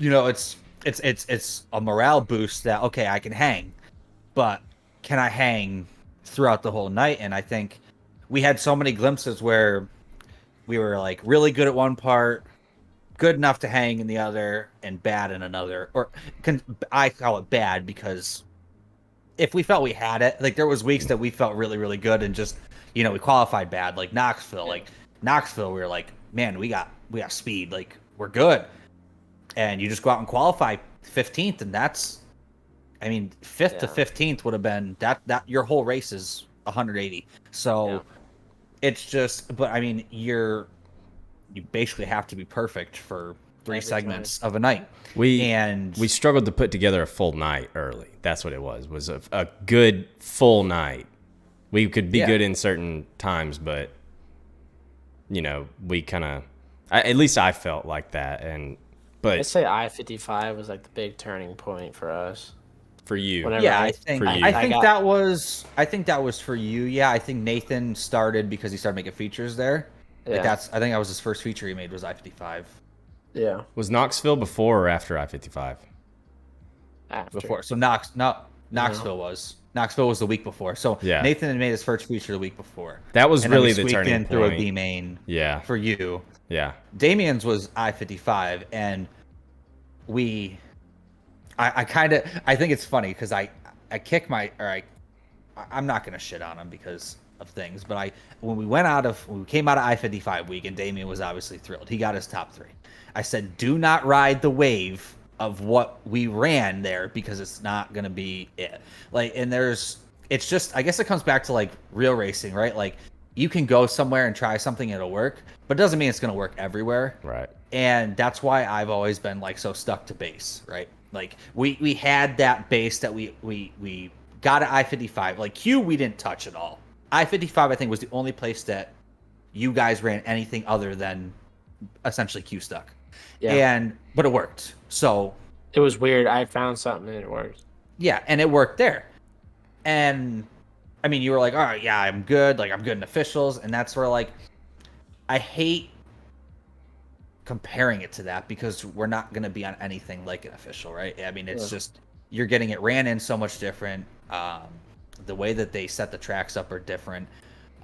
Speaker 4: It's a morale boost that okay, I can hang, but can I hang throughout the whole night? And I think we had so many glimpses where we were like really good at one part, good enough to hang in the other, and bad in another. I call it bad because if we felt we had it, like there was weeks that we felt really, really good and just, we qualified bad, like Knoxville. Like Knoxville, we were like, man, we got speed, like we're good. And you just go out and qualify 15th, and that's, I mean, 5th to 15th would have been that your whole race is 180. So it's just, but I mean, you basically have to be perfect for three
Speaker 2: Every
Speaker 4: segments of a night.
Speaker 1: We struggled to put together a full night early. That's what it was a good full night. We could be good in certain times, but we kind of, at least I felt like that.
Speaker 2: I'd say I-55 was like the big turning point for us.
Speaker 1: For you,
Speaker 2: Whenever
Speaker 4: I think
Speaker 1: for you.
Speaker 4: that was for you. Yeah, I think Nathan started because he started making features there.
Speaker 2: Yeah.
Speaker 4: Like I think that was his first feature he made was I-55.
Speaker 2: Yeah.
Speaker 1: Was Knoxville before or after I-55?
Speaker 2: After.
Speaker 4: Before. So Knoxville was. Knoxville was the week before. So
Speaker 1: Yeah.
Speaker 4: Nathan had made his first feature the week before.
Speaker 1: That was
Speaker 4: And then
Speaker 1: really
Speaker 4: we
Speaker 1: the
Speaker 4: squeaked
Speaker 1: turning
Speaker 4: in through a
Speaker 1: point.
Speaker 4: B main
Speaker 1: Yeah,
Speaker 4: for you.
Speaker 1: yeah.
Speaker 4: Damien's was I-55, and I think it's funny because I'm not gonna shit on him because of things, but when we came out of I-55 week, and Damien was obviously thrilled. He got his top 3. I said, do not ride the wave of what we ran there because it's not gonna be it. Like, and it's just, I guess it comes back to like real racing, right? Like you can go somewhere and try something, it'll work, but it doesn't mean it's gonna work everywhere.
Speaker 1: Right.
Speaker 4: And that's why I've always been like so stuck to base, right? Like we had that base that we got at I-55. Like Q, we didn't touch at all. I-55, I think, was the only place you guys ran anything other than essentially Q stuck.
Speaker 2: Yeah.
Speaker 4: But it worked. So
Speaker 2: It was weird. I found something and it worked.
Speaker 4: yeah, and it worked there. And I mean, you were like, all right, yeah, I'm good. Like I'm good in officials, and that's where like I hate comparing it to that because we're not going to be on anything like an official, right? I mean, it's just you're getting it ran in so much different. The way that they set the tracks up are different.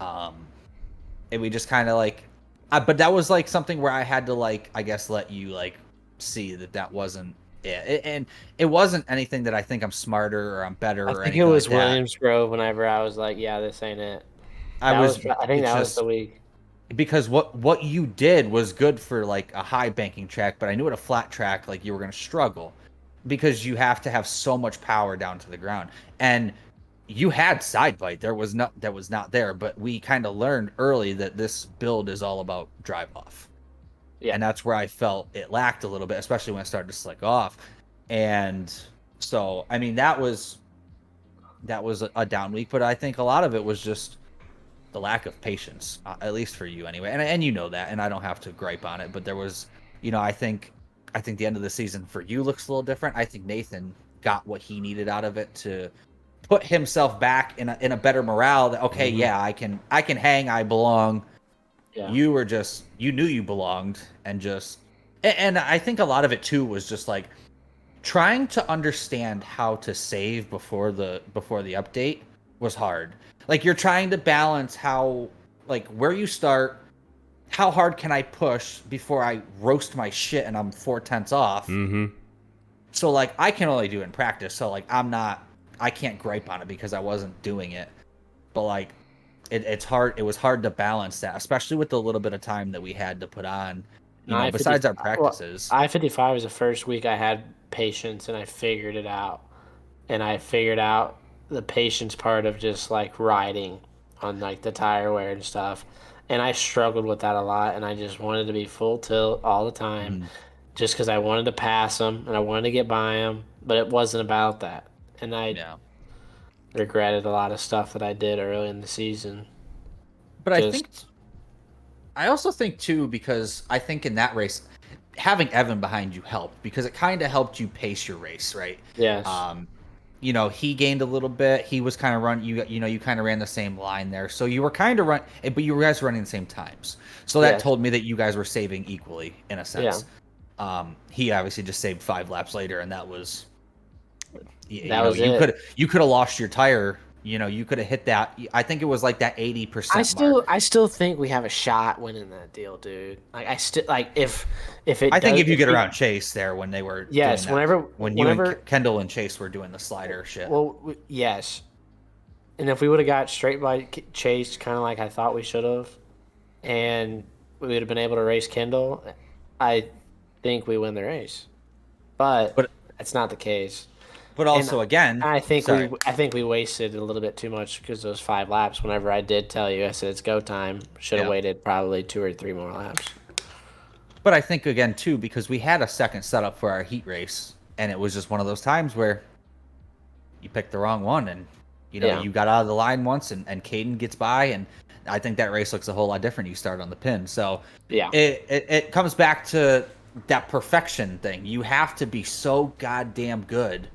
Speaker 4: And we just kind of like, but that was like something where I had to like, I guess, let you like see that wasn't it. And it wasn't anything that I think I'm smarter or I'm better.
Speaker 2: I
Speaker 4: or
Speaker 2: think
Speaker 4: anything
Speaker 2: it was
Speaker 4: like that.
Speaker 2: Williams Grove whenever I was like, yeah, this ain't it.
Speaker 4: I
Speaker 2: think that was the week.
Speaker 4: Because what you did was good for like a high banking track, but I knew at a flat track like you were going to struggle because you have to have so much power down to the ground. And you had side bite, that was not there, but we kind of learned early that this build is all about drive off. Yeah. And that's where I felt it lacked a little bit, especially when it started to slick off. And so I mean that was a down week, but I think a lot of it was just the lack of patience, at least for you anyway. And you know that, and I don't have to gripe on it, but there was, I think the end of the season for you looks a little different. I think Nathan got what he needed out of it to put himself back in a better morale that, okay, yeah, I can hang, I belong,
Speaker 2: Yeah.
Speaker 4: You knew you belonged, and I think a lot of it too was just like trying to understand how to save before the update was hard. Like you're trying to balance how, like, where you start, how hard can I push before I roast my shit and I'm 4/10 off.
Speaker 1: Mm-hmm.
Speaker 4: So like I can only do it in practice. So like I can't gripe on it because I wasn't doing it. But like it's hard. It was hard to balance that, especially with the little bit of time that we had to put on.
Speaker 2: And
Speaker 4: Besides our
Speaker 2: well,
Speaker 4: practices.
Speaker 2: I-55 was the first week I had patience and I figured it out. And I figured out the patience part of just like riding on like the tire wear and stuff. And I struggled with that a lot. And I just wanted to be full tilt all the time just because I wanted to pass them and I wanted to get by them. But it wasn't about that. And I
Speaker 4: Yeah.
Speaker 2: regretted a lot of stuff that I did early in the season.
Speaker 4: But I also think too, because I think in that race, having Evan behind you helped because it kind of helped you pace your race, right?
Speaker 2: Yes.
Speaker 4: He gained a little bit. He was kind of you kind of ran the same line there. So you were kind of but you guys were running the same times. So that
Speaker 2: Yes.
Speaker 4: told me that you guys were saving equally in a sense.
Speaker 2: Yeah.
Speaker 4: He obviously just saved 5 laps later, and that was,
Speaker 2: it.
Speaker 4: You could have lost your tire. You could have hit that. I think it was like that 80% mark.
Speaker 2: I still think we have a shot winning that deal, dude. Like I still like if it.
Speaker 4: I think
Speaker 2: does,
Speaker 4: if you get around Chase there when they were
Speaker 2: yes,
Speaker 4: doing that, when you
Speaker 2: whenever
Speaker 4: and Kendall and Chase were doing the slider shit.
Speaker 2: well, yes, and if we would have got straight by Chase, kind of like I thought we should have, and we would have been able to race Kendall, I think we win the race, but that's not the case.
Speaker 4: But also, again,
Speaker 2: I think we wasted a little bit too much because those 5 laps. Whenever I did tell you, I said it's go time. Should have waited probably 2 or 3 more laps.
Speaker 4: But I think again too, because we had a second setup for our heat race, and it was just one of those times where you picked the wrong one, and you got out of the line once, and Caden gets by, and I think that race looks a whole lot different. You start on the pin, so
Speaker 2: yeah,
Speaker 4: it comes back to that perfection thing. You have to be so goddamn good.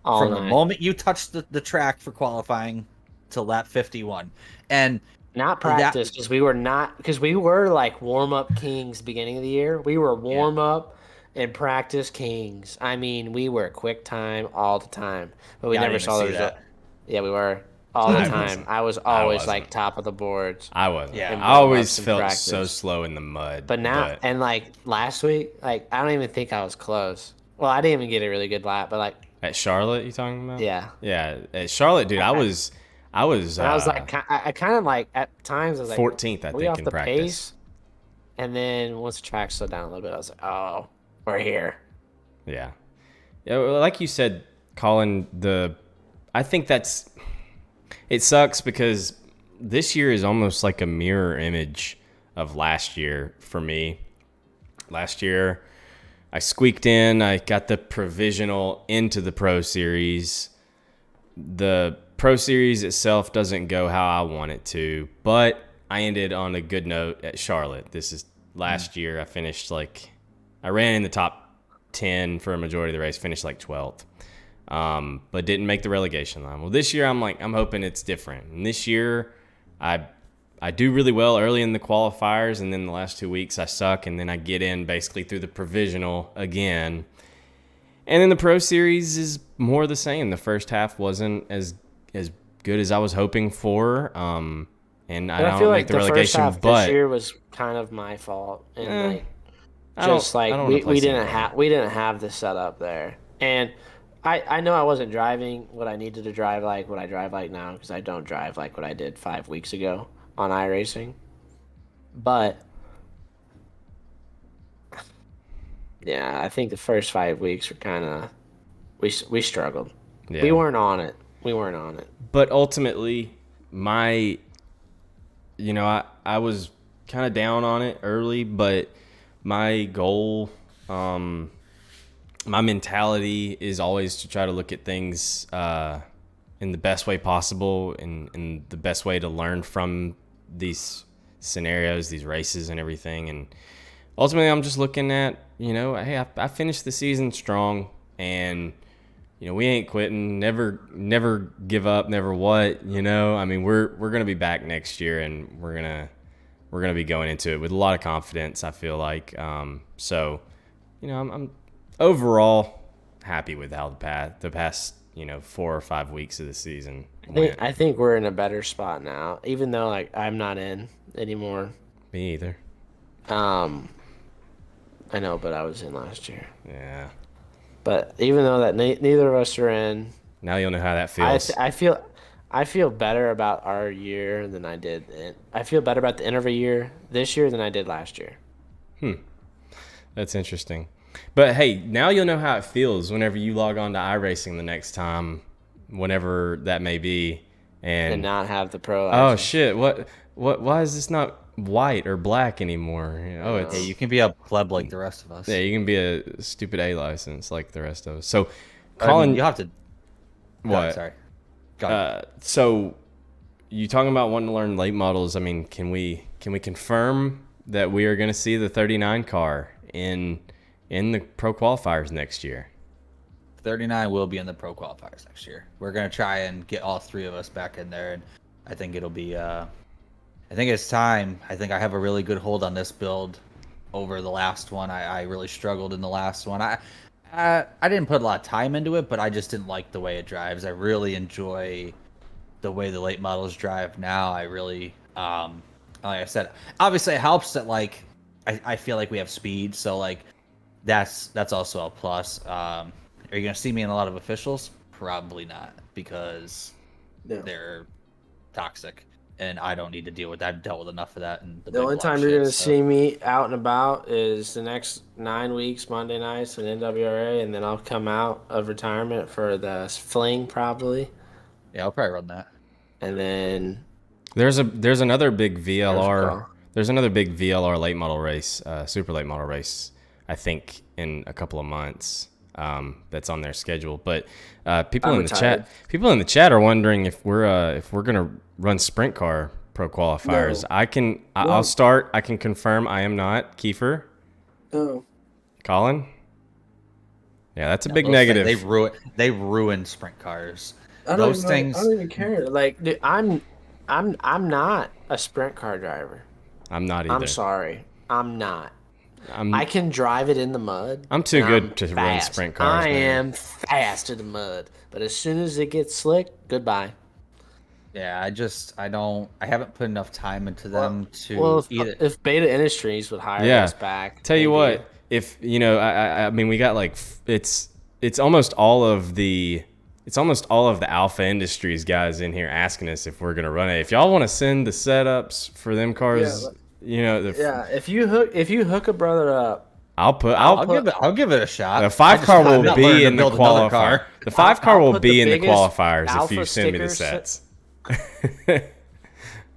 Speaker 4: From the moment you touch the track for qualifying to lap 51, and
Speaker 2: not practice because we were like warm up kings beginning of the year. We were warm up and practice kings. I mean, we were quick time all the time, but we never saw the result. Yeah, we were all the time. I was always like top of the boards.
Speaker 1: I was. Yeah, I always felt so slow in the mud.
Speaker 2: But now and like last week, like I don't even think I was close. Well, I didn't even get a really good lap, but like.
Speaker 1: At Charlotte, you talking about?
Speaker 2: Yeah.
Speaker 1: Yeah, at Charlotte, dude, I was
Speaker 2: like, I kind of like at times I was like
Speaker 1: 14th, I think, in practice. Pace?
Speaker 2: And then once the track slowed down a little bit, I was like, oh, we're here.
Speaker 1: Yeah. Like you said, Colin, I think it sucks because this year is almost like a mirror image of last year for me. Last year, I squeaked in. I got the provisional into the Pro Series. The Pro Series itself doesn't go how I want it to, but I ended on a good note at Charlotte. This is last year. I ran in the top 10 for a majority of the race, finished like 12th, but didn't make the relegation line. Well, this year I'm hoping it's different. And this year I do really well early in the qualifiers, and then the last 2 weeks I suck, and then I get in basically through the provisional again. And then the Pro Series is more the same. The first half wasn't as good as I was hoping for, and I don't make the relegation.
Speaker 2: First half this year was kind of my fault, and we didn't have the setup there, and I know I wasn't driving what I needed to drive like what I drive like now because I don't drive like what I did 5 weeks ago on iRacing, but yeah, I think the first 5 weeks were kind of we struggled. Yeah. We weren't on it.
Speaker 1: But ultimately, I was kind of down on it early, but my goal, my mentality is always to try to look at things in the best way possible and the best way to learn from these scenarios, these races and everything. And ultimately, I'm just looking at, hey, I finished the season strong, and, we ain't quitting, never give up, never what, I mean, we're going to be back next year, and we're going gonna be going into it with a lot of confidence. I feel like so, I'm overall happy with how the past 4 or 5 weeks of the season went.
Speaker 2: I think we're in a better spot now, even though like I'm not in anymore.
Speaker 1: Me either.
Speaker 2: I know, but I was in last year.
Speaker 1: Yeah.
Speaker 2: But even though that neither of us are in,
Speaker 1: Now you'll know how that feels.
Speaker 2: I feel better about our year than I did. I feel better about the end of a year this year than I did last year.
Speaker 1: That's interesting. But hey, now you'll know how it feels whenever you log on to iRacing the next time, whenever that may be,
Speaker 2: And not have the pro.
Speaker 1: oh
Speaker 2: license.
Speaker 1: shit, what? Why is this not white or black anymore? Oh, it's
Speaker 4: Yeah, you can be a pleb like the rest of us.
Speaker 1: yeah, you can be a stupid A license like the rest of us. So,
Speaker 4: I
Speaker 1: Colin,
Speaker 4: mean, you have to.
Speaker 1: what?
Speaker 4: Sorry. Go ahead.
Speaker 1: So you talking about wanting to learn late models? I mean, can we confirm that we are going to see the 39 car in the pro qualifiers next year?
Speaker 4: 39 will be in the pro qualifiers next year. We're gonna try and get all three of us back in there, and I think it'll be. I think it's time. I think I have a really good hold on this build over the last one. I really struggled in the last one. I didn't put a lot of time into it, but I just didn't like the way it drives. I really enjoy the way the late models drive now. I really, like I said, obviously it helps that like I feel like we have speed, so like that's also a plus. Are you gonna see me in a lot of officials? Probably not, because they're toxic, and I don't need to deal with that. I've dealt with enough of that. And
Speaker 2: The only time you're gonna see me out and about is the next 9 weeks, Monday nights in NWRA, and then I'll come out of retirement for the fling probably,
Speaker 4: Yeah, I'll probably run that.
Speaker 2: and then
Speaker 1: There's another big VLR.
Speaker 2: call.
Speaker 1: There's another big VLR late model race, super late model race. I think in a couple of months. That's on their schedule. But people in the chat are wondering if we're gonna run sprint car pro qualifiers.
Speaker 2: No.
Speaker 1: I'll start. I can confirm I am not. Kiefer,
Speaker 2: No.
Speaker 1: Colin. Yeah, that's a big negative.
Speaker 4: They ruin sprint cars.
Speaker 2: I
Speaker 4: don't
Speaker 2: even care. Like, dude, I'm not a sprint car driver.
Speaker 1: I'm not either.
Speaker 2: I'm sorry. I'm not. I can drive it in the mud.
Speaker 1: I'm too good to run sprint cars.
Speaker 2: I am fast in the mud. But as soon as it gets slick, goodbye.
Speaker 4: Yeah, I haven't put enough time into them
Speaker 2: if Beta Industries would hire us back.
Speaker 1: Tell you what, if I mean, we got like it's almost all of the Alpha Industries guys in here asking us if we're gonna run it. If y'all want to send the setups for them cars,
Speaker 2: if you hook a brother up,
Speaker 4: I'll give it a shot.
Speaker 1: The 5 car will be in the qualifier. The 5 car will be in the qualifiers if you send me the sets.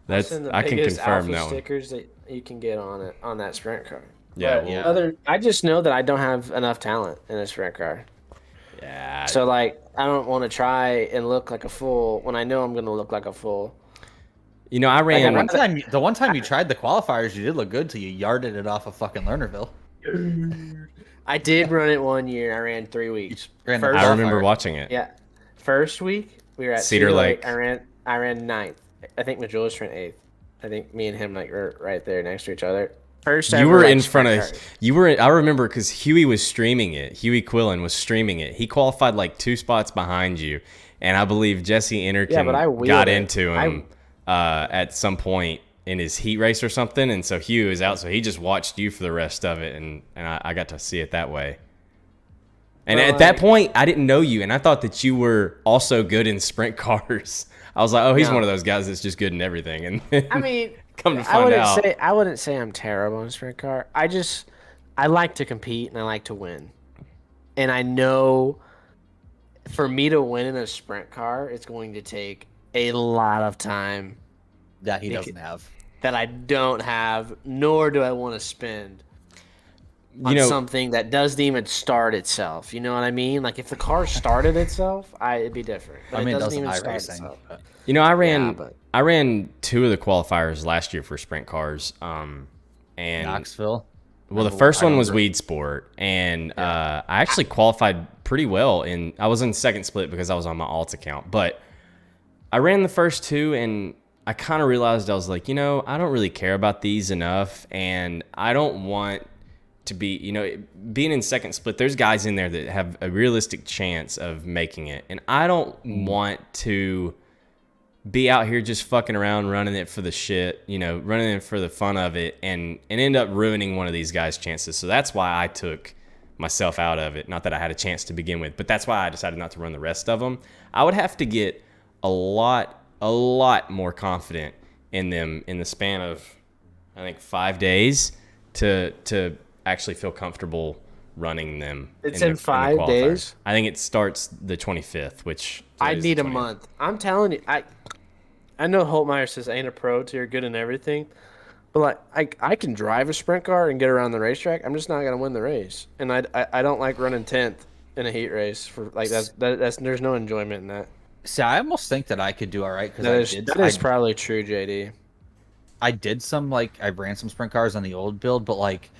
Speaker 1: I can confirm that one.
Speaker 2: Stickers that you can get on that sprint car.
Speaker 1: Yeah,
Speaker 2: I just know that I don't have enough talent in a sprint car.
Speaker 1: Yeah.
Speaker 2: So like, I don't want to try and look like a fool when I know I'm going to look like a fool.
Speaker 1: I ran
Speaker 4: the one time you tried the qualifiers, you did look good till you yarded it off of fucking Lernerville.
Speaker 2: I did run it 1 year. I ran 3 weeks.
Speaker 1: I remember watching it.
Speaker 2: Yeah. First week we were at
Speaker 1: Cedar Lake.
Speaker 2: I ran 9th. I think Majulis ran 8th. I think me and him were right there next to each other. First,
Speaker 1: you were in front of. You were. I remember because Huey was streaming it. Huey Quillen was streaming it. He qualified like 2 spots behind you, and I believe Jesse Innerkin got into him at some point in his heat race or something, and so Huey was out, so he just watched you for the rest of it, and I got to see it that way. And at that point, I didn't know you, and I thought that you were also good in sprint cars. I was like, oh, he's one of those guys that's just good in everything. And then,
Speaker 2: I mean,
Speaker 1: come to find out,
Speaker 2: I wouldn't say I'm terrible in sprint car. I like to compete and I like to win, and I know for me to win in a sprint car, it's going to take a lot of time
Speaker 4: that he doesn't have,
Speaker 2: that I don't have, nor do I want to spend on something that doesn't even start itself. You know what I mean? Like if the car started itself, it'd be different. But it doesn't even start itself.
Speaker 1: I ran 2 of the qualifiers last year for sprint cars. And
Speaker 4: Knoxville.
Speaker 1: Well, the first one was Weed Sport, and I actually qualified pretty well. I was in second split because I was on my alt account, but I ran the first 2, and I kind of realized I was like, I don't really care about these enough, and I don't want to be, being in second split, there's guys in there that have a realistic chance of making it, and I don't want to be out here just fucking around running it for the shit, running it for the fun of it, and end up ruining one of these guys' chances. So that's why I took myself out of it. Not that I had a chance to begin with, but that's why I decided not to run the rest of them. I would have to get a lot more confident in them in the span of, I think, 5 days to actually feel comfortable running them.
Speaker 2: It's in 5 days?
Speaker 1: I think it starts the 25th, which
Speaker 2: I need a month. I'm telling you, I know Holtmeyer says ain't a pro till you're good in everything, but like I can drive a sprint car and get around the racetrack. I'm just not gonna win the race, and I don't like running 10th in a heat race for like that's there's no enjoyment in that.
Speaker 4: See, I almost think that I could do all right because
Speaker 2: that is probably true, JD.
Speaker 4: I did I ran some sprint cars on the old build, but like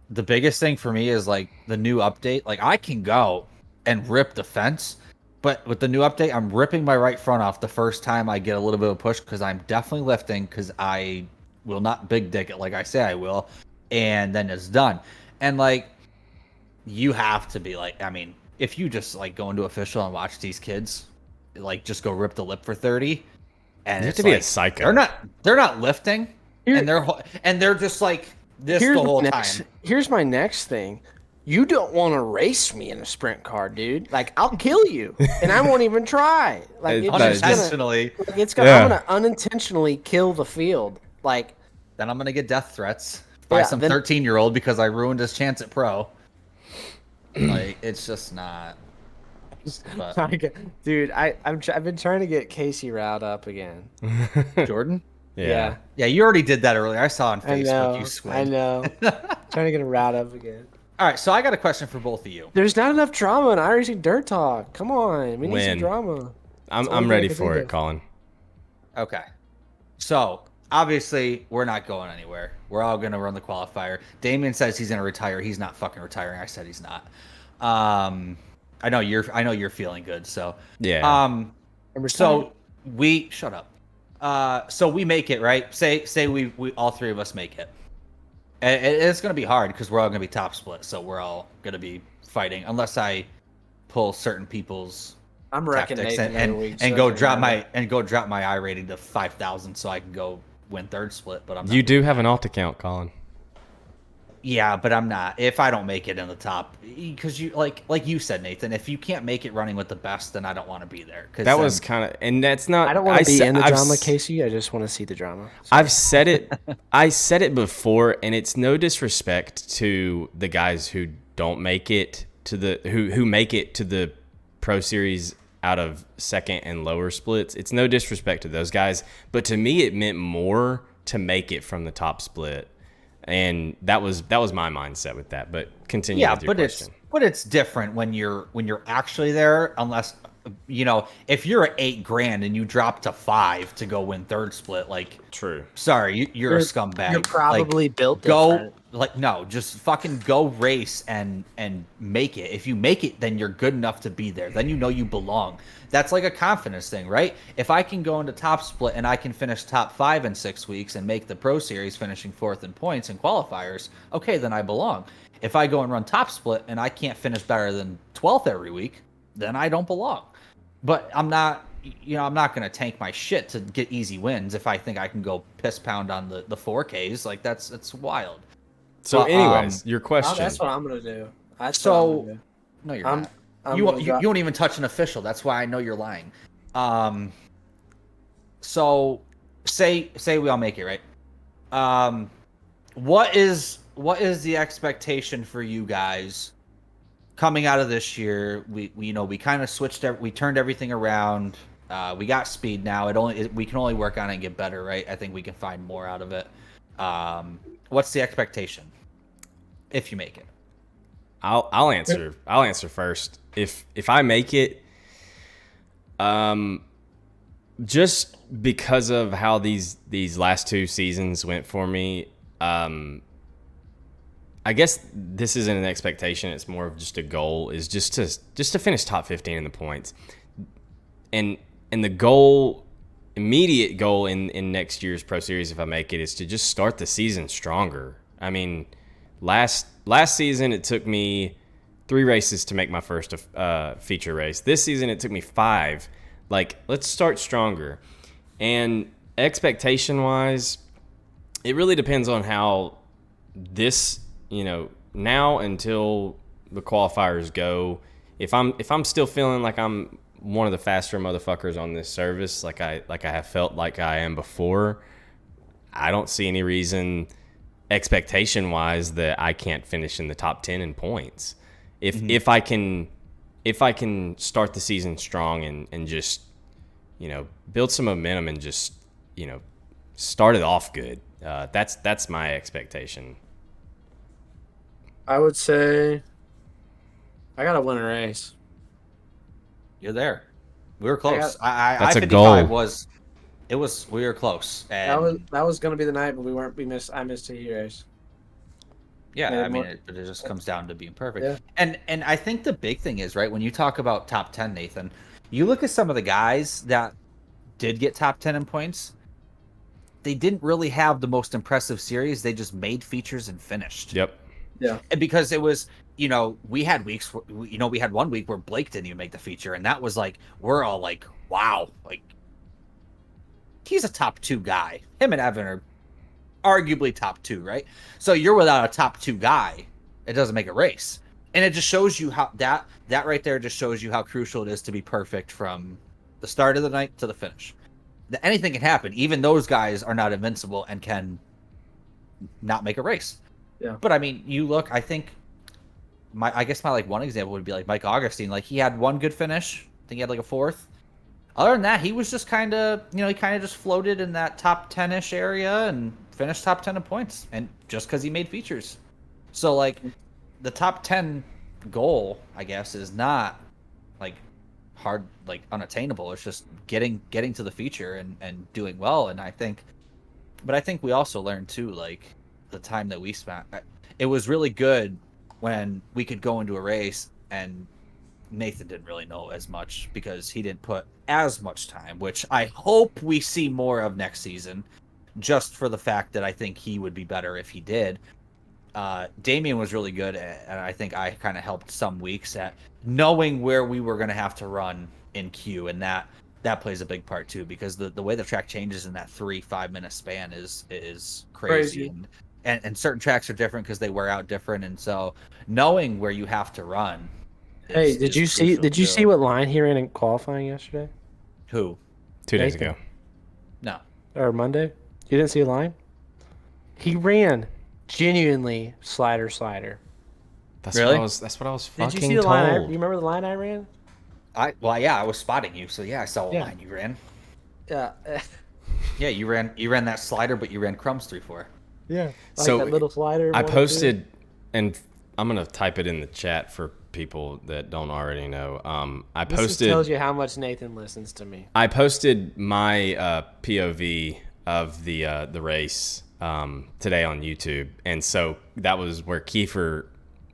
Speaker 4: the biggest thing for me is like the new update. Like I can go and rip the fence, but with the new update, I'm ripping my right front off the first time I get a little bit of a push because I'm definitely lifting because I will not big dick it like I say I will, and then it's done. And like you have to be like, I mean, if you just like go into official and watch these kids like just go rip the lip for 30, and
Speaker 1: you have
Speaker 4: it's
Speaker 1: to be
Speaker 4: like,
Speaker 1: a psycho.
Speaker 4: They're not lifting, and they're just like this the whole time.
Speaker 2: Here's my next thing. You don't want to race me in a sprint car, dude. Like I'll kill you, and I won't even try. Like
Speaker 4: unintentionally,
Speaker 2: I'm gonna unintentionally kill the field. Like
Speaker 4: then I'm gonna get death threats by some 13-year-old because I ruined his chance at pro. Like it's just not. But.
Speaker 2: Dude, I've been trying to get Casey riled up again.
Speaker 4: Jordan?
Speaker 2: Yeah.
Speaker 4: Yeah, you already did that earlier. I saw on Facebook you
Speaker 2: I know. Trying to get him riled up again.
Speaker 4: All right, so I got a question for both of you.
Speaker 2: There's not enough drama in iRacing Dirt Talk. Come on, we need some drama.
Speaker 1: I'm ready for it, Colin.
Speaker 4: Okay. So, obviously, we're not going anywhere. We're all going to run the qualifier. Damien says he's going to retire. He's not fucking retiring. I said he's not. I know you're feeling good, so
Speaker 1: yeah.
Speaker 4: So we shut up. So we make it, right? Say we all three of us make it. And it's gonna be hard because we're all gonna be top split, so we're all gonna be fighting unless I pull certain people's tactics and go drop my I rating to 5,000 so I can go win third split. But
Speaker 1: you do have an alt account, Colin.
Speaker 4: Yeah, but I'm not. If I don't make it in the top, because you like you said, Nathan, if you can't make it running with the best, then I don't want to be there.
Speaker 1: That was kind of, and that's not.
Speaker 2: I don't want to be in the drama, Casey. I just want to see the drama.
Speaker 1: Sorry. I've said it. I said it before, and it's no disrespect to the guys who don't make it to the who make it to the Pro Series out of second and lower splits. It's no disrespect to those guys, but to me, it meant more to make it from the top split. And that was my mindset with that. But continue with your question.
Speaker 4: But it's different when you're actually there, unless if you're at $8,000 and you drop to 5 to go win third split, like
Speaker 1: true.
Speaker 4: Sorry, you're a scumbag.
Speaker 2: You're probably built
Speaker 4: different. No, just fucking go race and make it. If you make it, then you're good enough to be there. Then you belong. That's like a confidence thing, right? If I can go into top split and I can finish top 5 in 6 weeks and make the Pro Series finishing 4th in points and qualifiers, okay, then I belong. If I go and run top split and I can't finish better than 12th every week, then I don't belong. But I'm not going to tank my shit to get easy wins if I think I can go piss pound on the 4Ks. Like that's wild.
Speaker 1: So anyways, your question.
Speaker 2: That's what I'm going to do.
Speaker 4: No, you're not. You won't even touch an official. That's why I know you're lying. So say we all make it, right? What is the expectation for you guys coming out of this year? We kind of switched. We turned everything around. We got speed now. We can only work on it and get better, right? I think we can find more out of it. What's the expectation if you make it?
Speaker 1: I'll answer. I'll answer first. If I make it, just because of how these last 2 seasons went for me, I guess this isn't an expectation. It's more of just a goal. Is just to finish top 15 in the points, and the goal immediate goal in next year's Pro Series, if I make it, is to just start the season stronger. I mean, last season it took me 3 races to make my first feature race. This season it took me 5. Like, let's start stronger. And expectation-wise, it really depends on how this, now until the qualifiers go. If I'm still feeling like I'm one of the faster motherfuckers on this service, like I have felt like I am before, I don't see any reason expectation wise that I can't finish in the top 10 in points. If I can start the season strong and just build some momentum and just start it off good. That's my expectation.
Speaker 2: I would say I gotta win a race.
Speaker 4: You're there. We were close.
Speaker 1: That's a
Speaker 4: 55
Speaker 1: goal.
Speaker 4: We were close. And
Speaker 2: That was gonna be the night, but I missed a heat race.
Speaker 4: yeah, I mean, it just comes down to being perfect.
Speaker 2: Yeah.
Speaker 4: And I think the big thing is, right, when you talk about top 10, Nathan, you look at some of the guys that did get top 10 in points, they didn't really have the most impressive series. They just made features and finished.
Speaker 1: Yep.
Speaker 2: Yeah.
Speaker 4: And because it was, we had weeks, we had one week where Blake didn't even make the feature, and that was like, we're all like, wow, like, he's a top 2 guy. Him and Evan are arguably top 2, right? So you're without a top 2 guy, it doesn't make a race. And it just shows you how that right there just shows you how crucial it is to be perfect from the start of the night to the finish. Anything can happen. Even those guys are not invincible and can not make a race.
Speaker 2: Yeah.
Speaker 4: But I mean, you look, I think my like one example would be like Mike Augustine. Like, he had one good finish. I think he had like a 4th. Other than that, he was just kind of, he kind of just floated in that top 10-ish area and finished top 10 in points. And just because he made features. So, like, the top 10 goal, I guess, is not, like, hard, like, unattainable. It's just getting to the feature and doing well. And I think we also learned, too, like, the time that we spent. It was really good when we could go into a race and Nathan didn't really know as much because he didn't put as much time, which I hope we see more of next season, just for the fact that I think he would be better if he did. Damien was really good, and I think I kind of helped some weeks at knowing where we were going to have to run in queue, and that plays a big part too, because the way the track changes in that 3-5 minute span is crazy. And certain tracks are different because they wear out different, and so knowing where you have to run.
Speaker 2: Did you see what line he ran in qualifying yesterday?
Speaker 4: Who?
Speaker 1: 2 days ago.
Speaker 4: No.
Speaker 2: Or Monday? You didn't see a line? He ran genuinely slider.
Speaker 1: That's
Speaker 4: Really?
Speaker 1: That's what I was fucking
Speaker 2: Did you see the
Speaker 1: told.
Speaker 2: line? You remember the line I ran?
Speaker 4: I was spotting you, so yeah, I saw a line you ran.
Speaker 2: Yeah.
Speaker 4: Yeah, you ran that slider, but you ran crumbs 3-4.
Speaker 2: Yeah. Like
Speaker 1: So,
Speaker 2: that little slider.
Speaker 1: I posted, and I'm gonna type it in the chat for people that don't already know. I
Speaker 2: This
Speaker 1: posted.
Speaker 2: just tells you how much Nathan listens to me.
Speaker 1: I posted my POV of the race today on YouTube, and so that was where Kiefer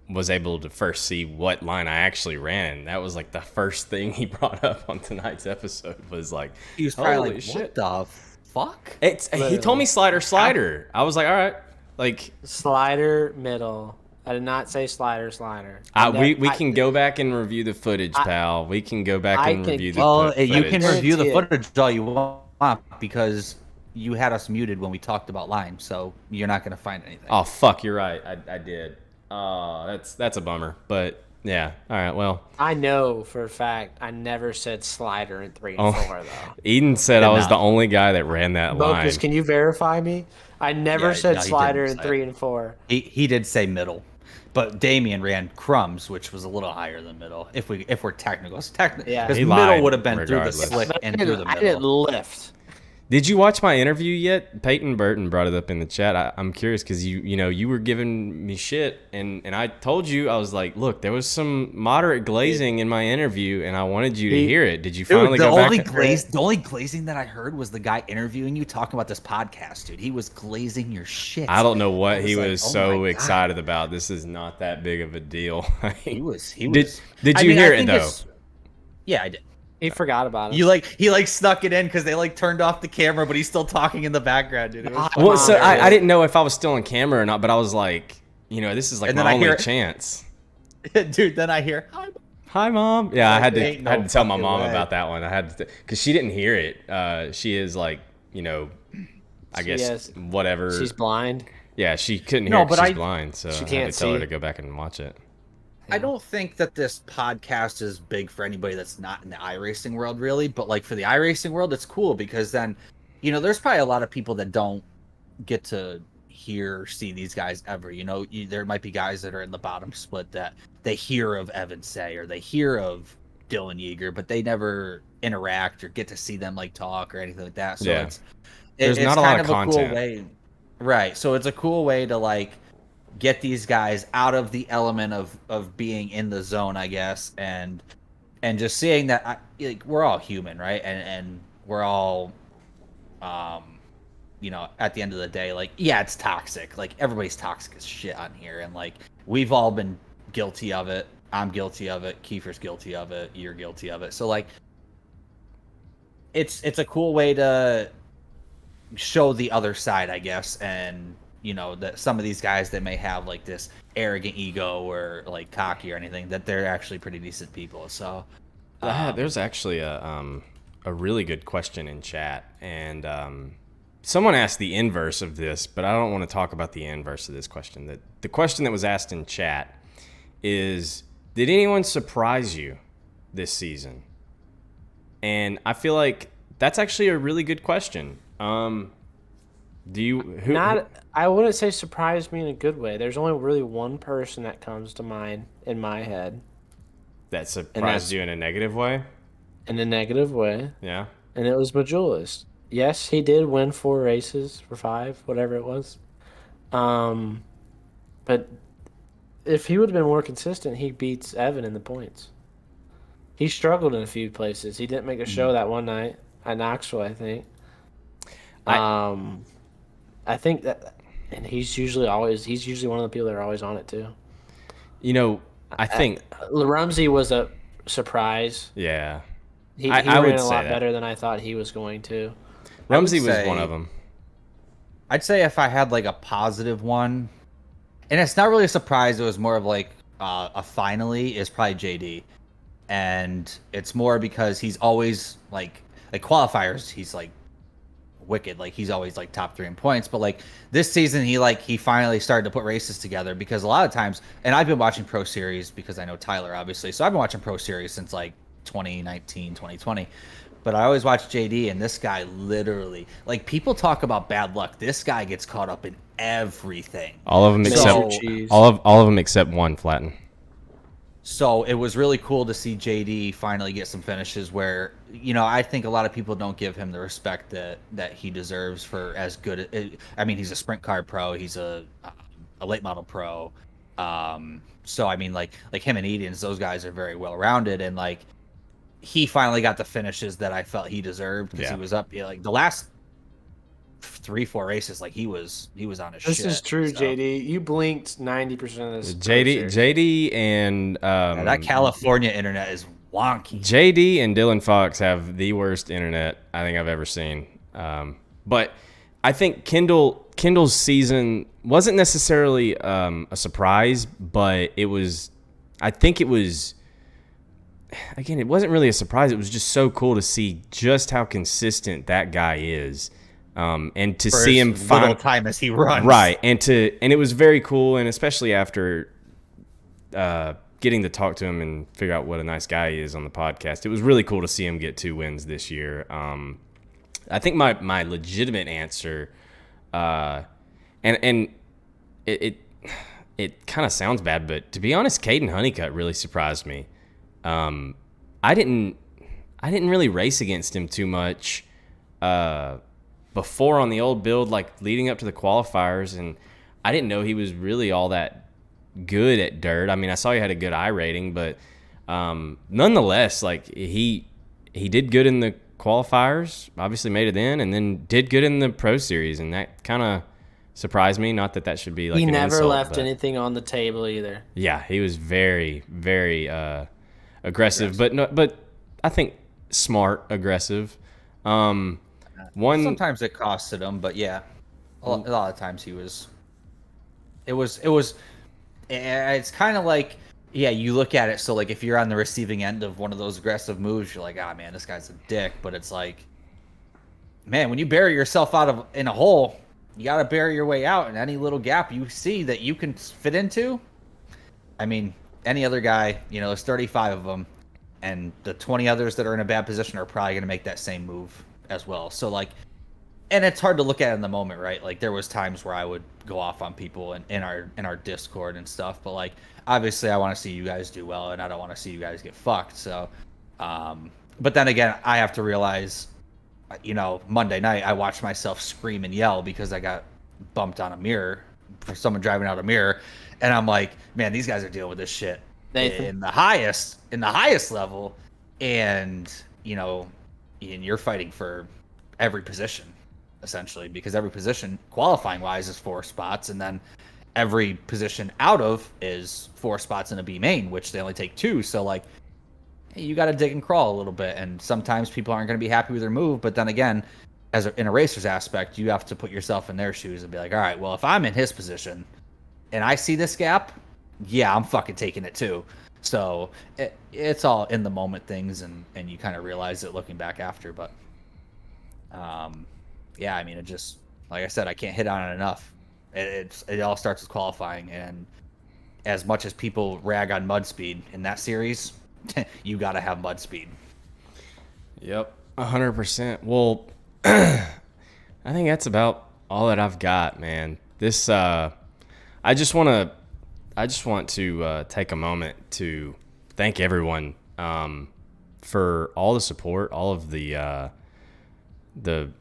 Speaker 1: was able to first see what line I actually ran. That was like the first thing he brought up on tonight's episode was like,
Speaker 4: He was probably
Speaker 1: holy
Speaker 4: like,
Speaker 1: shit.
Speaker 4: what the fuck?
Speaker 1: He told me slider. I was like, all right, like
Speaker 2: Slider middle. I did not say slider.
Speaker 1: we can go back and review the footage, pal. We can go back and review the footage.
Speaker 4: You can review the footage all you want because you had us muted when we talked about line, so you're not going to find anything.
Speaker 1: Oh fuck, you're right. I did. That's a bummer. But yeah, all right. Well,
Speaker 2: I know for a fact I never said slider in 3 and 4 though.
Speaker 1: Eden said I was the only guy that ran that line.
Speaker 2: Bocus, can you verify me? I never said slider in 3 and 4.
Speaker 4: He did say middle, but Damien ran crumbs, which was a little higher than middle. If we're technical,
Speaker 2: Yeah,
Speaker 4: because
Speaker 1: he
Speaker 4: middle
Speaker 1: lied
Speaker 4: would have been
Speaker 1: regardless.
Speaker 4: through the slick and through the
Speaker 2: I didn't
Speaker 4: middle.
Speaker 2: lift.
Speaker 1: Did you watch my interview yet? Peyton Burton brought it up in the chat. I'm curious because you were giving me shit, and I told you, I was like, look, there was some moderate glazing in my interview, and I wanted you to hear it. Did you finally go back?
Speaker 4: The only glazing that I heard was the guy interviewing you talking about this podcast, dude. He was glazing your shit.
Speaker 1: I don't know what he was
Speaker 4: like, oh
Speaker 1: so
Speaker 4: my
Speaker 1: excited about. This is not that big of a deal.
Speaker 4: He was.
Speaker 1: Did you hear it though?
Speaker 4: Yeah, I did.
Speaker 2: He forgot about it.
Speaker 4: He snuck it in because they turned off the camera, but he's still talking in the background, dude. It was
Speaker 1: Well, so I didn't know if I was still on camera or not, but I was like, this is like my only chance.
Speaker 4: Dude, then I hear,
Speaker 1: hi, Mom. Yeah, I had
Speaker 4: ain't
Speaker 1: to
Speaker 4: no
Speaker 1: tell my
Speaker 4: fucking
Speaker 1: mom
Speaker 4: way.
Speaker 1: about that one. I had to, because she didn't hear it. She is like, I guess whatever.
Speaker 2: She's blind.
Speaker 1: Yeah, she couldn't hear it 'cause she's blind, so
Speaker 2: she
Speaker 1: I
Speaker 2: can't
Speaker 1: had to tell her
Speaker 2: see.
Speaker 1: to go back and watch it.
Speaker 4: I don't think that this podcast is big for anybody that's not in the iRacing world, really. But like for the iRacing world, it's cool because then, there's probably a lot of people that don't get to hear or see these guys ever. There might be guys that are in the bottom split that they hear of Evan Seay or they hear of Dylan Yeager, but they never interact or get to see them talk or anything like that. So
Speaker 1: Yeah.
Speaker 4: it's
Speaker 1: not a lot
Speaker 4: kind
Speaker 1: of
Speaker 4: of a
Speaker 1: content.
Speaker 4: cool way, right? So it's a cool way to get these guys out of the element of being in the zone, I guess, and just seeing that we're all human, right? And we're all, at the end of the day, it's toxic. Everybody's toxic as shit on here, and we've all been guilty of it. I'm guilty of it. Kiefer's guilty of it. You're guilty of it. So it's a cool way to show the other side, I guess, and that some of these guys that may have this arrogant ego or cocky or anything, that they're actually pretty decent people. So
Speaker 1: there's actually a really good question in chat, and someone asked the inverse of this, but I don't want to talk about the inverse of this question. The question that was asked in chat is, did anyone surprise you this season? And I feel like that's actually a really good question. Do you
Speaker 2: I wouldn't say surprised me in a good way. There's only really one person that comes to mind in my head.
Speaker 1: That surprised you in a negative way?
Speaker 2: In a negative way.
Speaker 1: Yeah.
Speaker 2: And it was Majulis. Yes, he did win 4 races for 5, whatever it was. But if he would have been more consistent, he beats Evan in the points. He struggled in a few places. He didn't make a show that one night at Knoxville, I think. I think that, and he's usually one of the people that are always on it too.
Speaker 1: I think
Speaker 2: Rumsey was a surprise.
Speaker 1: Yeah.
Speaker 2: He
Speaker 1: I
Speaker 2: ran
Speaker 1: would
Speaker 2: a
Speaker 1: say
Speaker 2: lot
Speaker 1: that.
Speaker 2: better than I thought he was going to.
Speaker 1: Rumsey was one of them.
Speaker 4: I'd say if I had a positive one, and it's not really a surprise, it was more of a finally, is probably JD. And it's more because he's always qualifiers, he's wicked. He's always top 3 in points, but this season he finally started to put races together, because a lot of times, and I've been watching Pro Series because I know Tyler, obviously, so I've been watching Pro Series since 2019, 2020. But I always watch JD, and this guy literally, people talk about bad luck, this guy gets caught up in everything.
Speaker 1: All of them all of them except one, Flatten.
Speaker 4: So it was really cool to see JD finally get some finishes where, I think a lot of people don't give him the respect that he deserves for as good. I mean, he's a sprint car pro. He's a late model pro. So I mean, like him and Edens, those guys are very well rounded, and he finally got the finishes that I felt he deserved, because he was up the last 3-4 races, he was on his shit.
Speaker 2: This is true,
Speaker 4: so.
Speaker 2: JD. You blinked 90% of this.
Speaker 1: JD and
Speaker 4: that California internet is wonky.
Speaker 1: JD and Dylan Fox have the worst internet I think I've ever seen. But I think Kendall's season wasn't necessarily a surprise, but it was. I think it was. Again, it wasn't really a surprise. It was just so cool to see just how consistent that guy is. And to see him
Speaker 4: little time as he runs,
Speaker 1: right, and it was very cool, and especially after getting to talk to him and figure out what a nice guy he is on the podcast, it was really cool to see him get 2 wins this year. I think my legitimate answer, and it kind of sounds bad, but to be honest, Caden Honeycutt really surprised me. I didn't really race against him too much. Before on the old build, leading up to the qualifiers, and I didn't know he was really all that good at dirt. I mean, I saw he had a good iRating, but nonetheless, he did good in the qualifiers, obviously made it in, and then did good in the Pro Series, and that kind of surprised me. Not that should be
Speaker 2: he
Speaker 1: an
Speaker 2: never
Speaker 1: insult,
Speaker 2: left
Speaker 1: but
Speaker 2: anything on the table either.
Speaker 1: Yeah, he was very, very aggressive. But I think smart, aggressive. One
Speaker 4: Sometimes it costed him, but yeah, a lot of times he was. It was. It's kind of like, yeah, you look at it. So like, if you're on the receiving end of one of those aggressive moves, you're like, ah, man, this guy's a dick. But it's like, man, when you bury yourself in a hole, you got to bury your way out. And any little gap you see that you can fit into, I mean, any other guy, there's 35 of them, and the 20 others that are in a bad position are probably going to make that same move as well. So like, and it's hard to look at in the moment, right? Like there was times where I would go off on people in our Discord and stuff, but like obviously I want to see you guys do well, and I don't want to see you guys get fucked. So, but then again, I have to realize, Monday night I watched myself scream and yell because I got bumped on a mirror for someone driving out a mirror, and I'm like, man, these guys are dealing with this shit in the highest level, and and you're fighting for every position. Essentially, because every position qualifying wise is 4 spots, and then every position out of is 4 spots in a B main, which they only take 2. So like, you got to dig and crawl a little bit, and sometimes people aren't going to be happy with their move. But then again, in a racer's aspect, you have to put yourself in their shoes and be like, all right, well, if I'm in his position and I see this gap, yeah, I'm fucking taking it too. So it's all in the moment things, and you kind of realize it looking back after, but yeah, I mean, it just, like I said, I can't hit on it enough. It all starts with qualifying, and as much as people rag on mud speed in that series, you got to have mud speed.
Speaker 1: Yep, 100%. Well, I think that's about all that I've got, man. This, I just want to take a moment to thank everyone for all the support, all of the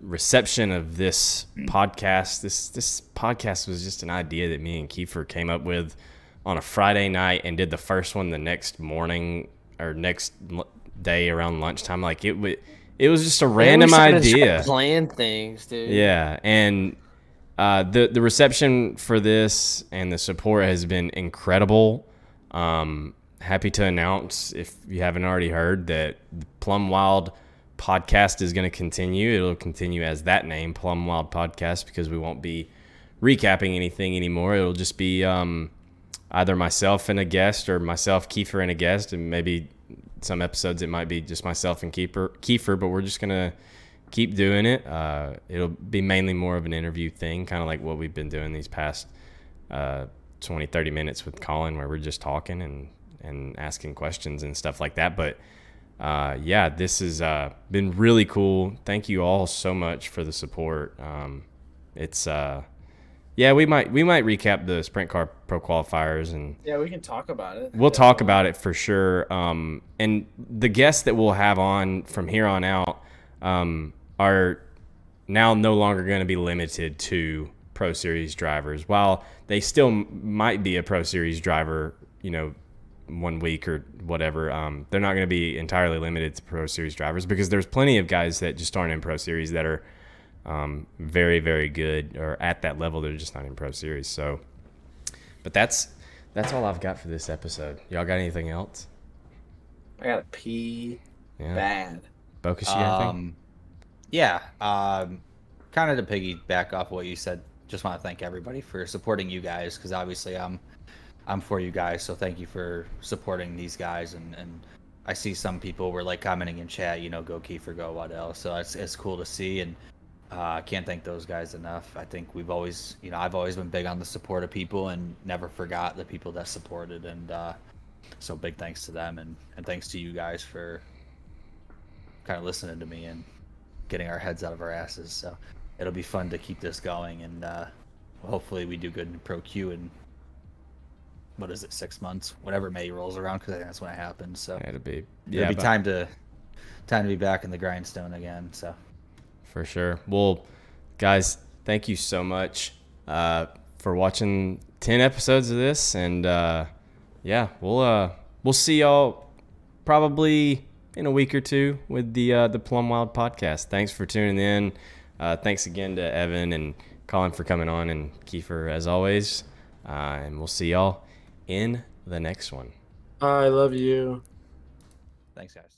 Speaker 1: reception of this podcast. This podcast was just an idea that me and Kiefer came up with on a Friday night and did the first one the next morning or next day around lunchtime. Like it was just a random idea.
Speaker 2: Plan things, dude.
Speaker 1: Yeah, and the reception for this and the support has been incredible. Happy to announce, if you haven't already heard, that the Plum Wild podcast is going to continue. It'll continue as that name, Plum Wild Podcast, because we won't be recapping anything anymore. It'll just be either myself and a guest, or myself, Kiefer, and a guest, and maybe some episodes it might be just myself and Kiefer, but we're just going to keep doing it. It'll be mainly more of an interview thing, kind of like what we've been doing these past 20, 30 minutes with Colin, where we're just talking and asking questions and stuff like that. But yeah, this has been really cool. Thank you all so much for the support. It's yeah, we might recap the Sprint Car Pro Qualifiers, and
Speaker 2: yeah, we can talk about it.
Speaker 1: We'll talk about it for sure. And the guests that we'll have on from here on out are now no longer going to be limited to Pro Series drivers. While they still might be a Pro Series driver, 1 week or whatever, they're not going to be entirely limited to Pro Series drivers, because there's plenty of guys that just aren't in Pro Series that are very, very good, or at that level. They're just not in Pro Series. So, but that's all I've got for this episode. Y'all got anything else?
Speaker 2: I gotta pee bad.
Speaker 1: Bocus, you got anything?
Speaker 4: Yeah, kind of to piggyback off what you said, just want to thank everybody for supporting you guys, because obviously I'm for you guys, so thank you for supporting these guys. And I see some people were like commenting in chat, go Kiefer, go Waddell. So it's cool to see, and I can't thank those guys enough. I think we've always, I've always been big on the support of people and never forgot the people that supported. And so big thanks to them, and thanks to you guys for kind of listening to me and getting our heads out of our asses. So it'll be fun to keep this going, and hopefully we do good in Pro Q in, what is it, 6 months, whenever May rolls around, because I think that's when it happens. So
Speaker 1: It'll be
Speaker 4: time to be back in the grindstone again. So
Speaker 1: for sure. Well, guys, thank you so much for watching 10 episodes of this, and yeah, we'll see y'all probably in a week or two with the Plum Wild podcast. Thanks for tuning in. Thanks again to Evan and Colin for coming on, and Kiefer as always. And we'll see y'all in the next one.
Speaker 2: I love you.
Speaker 4: thanks, guys.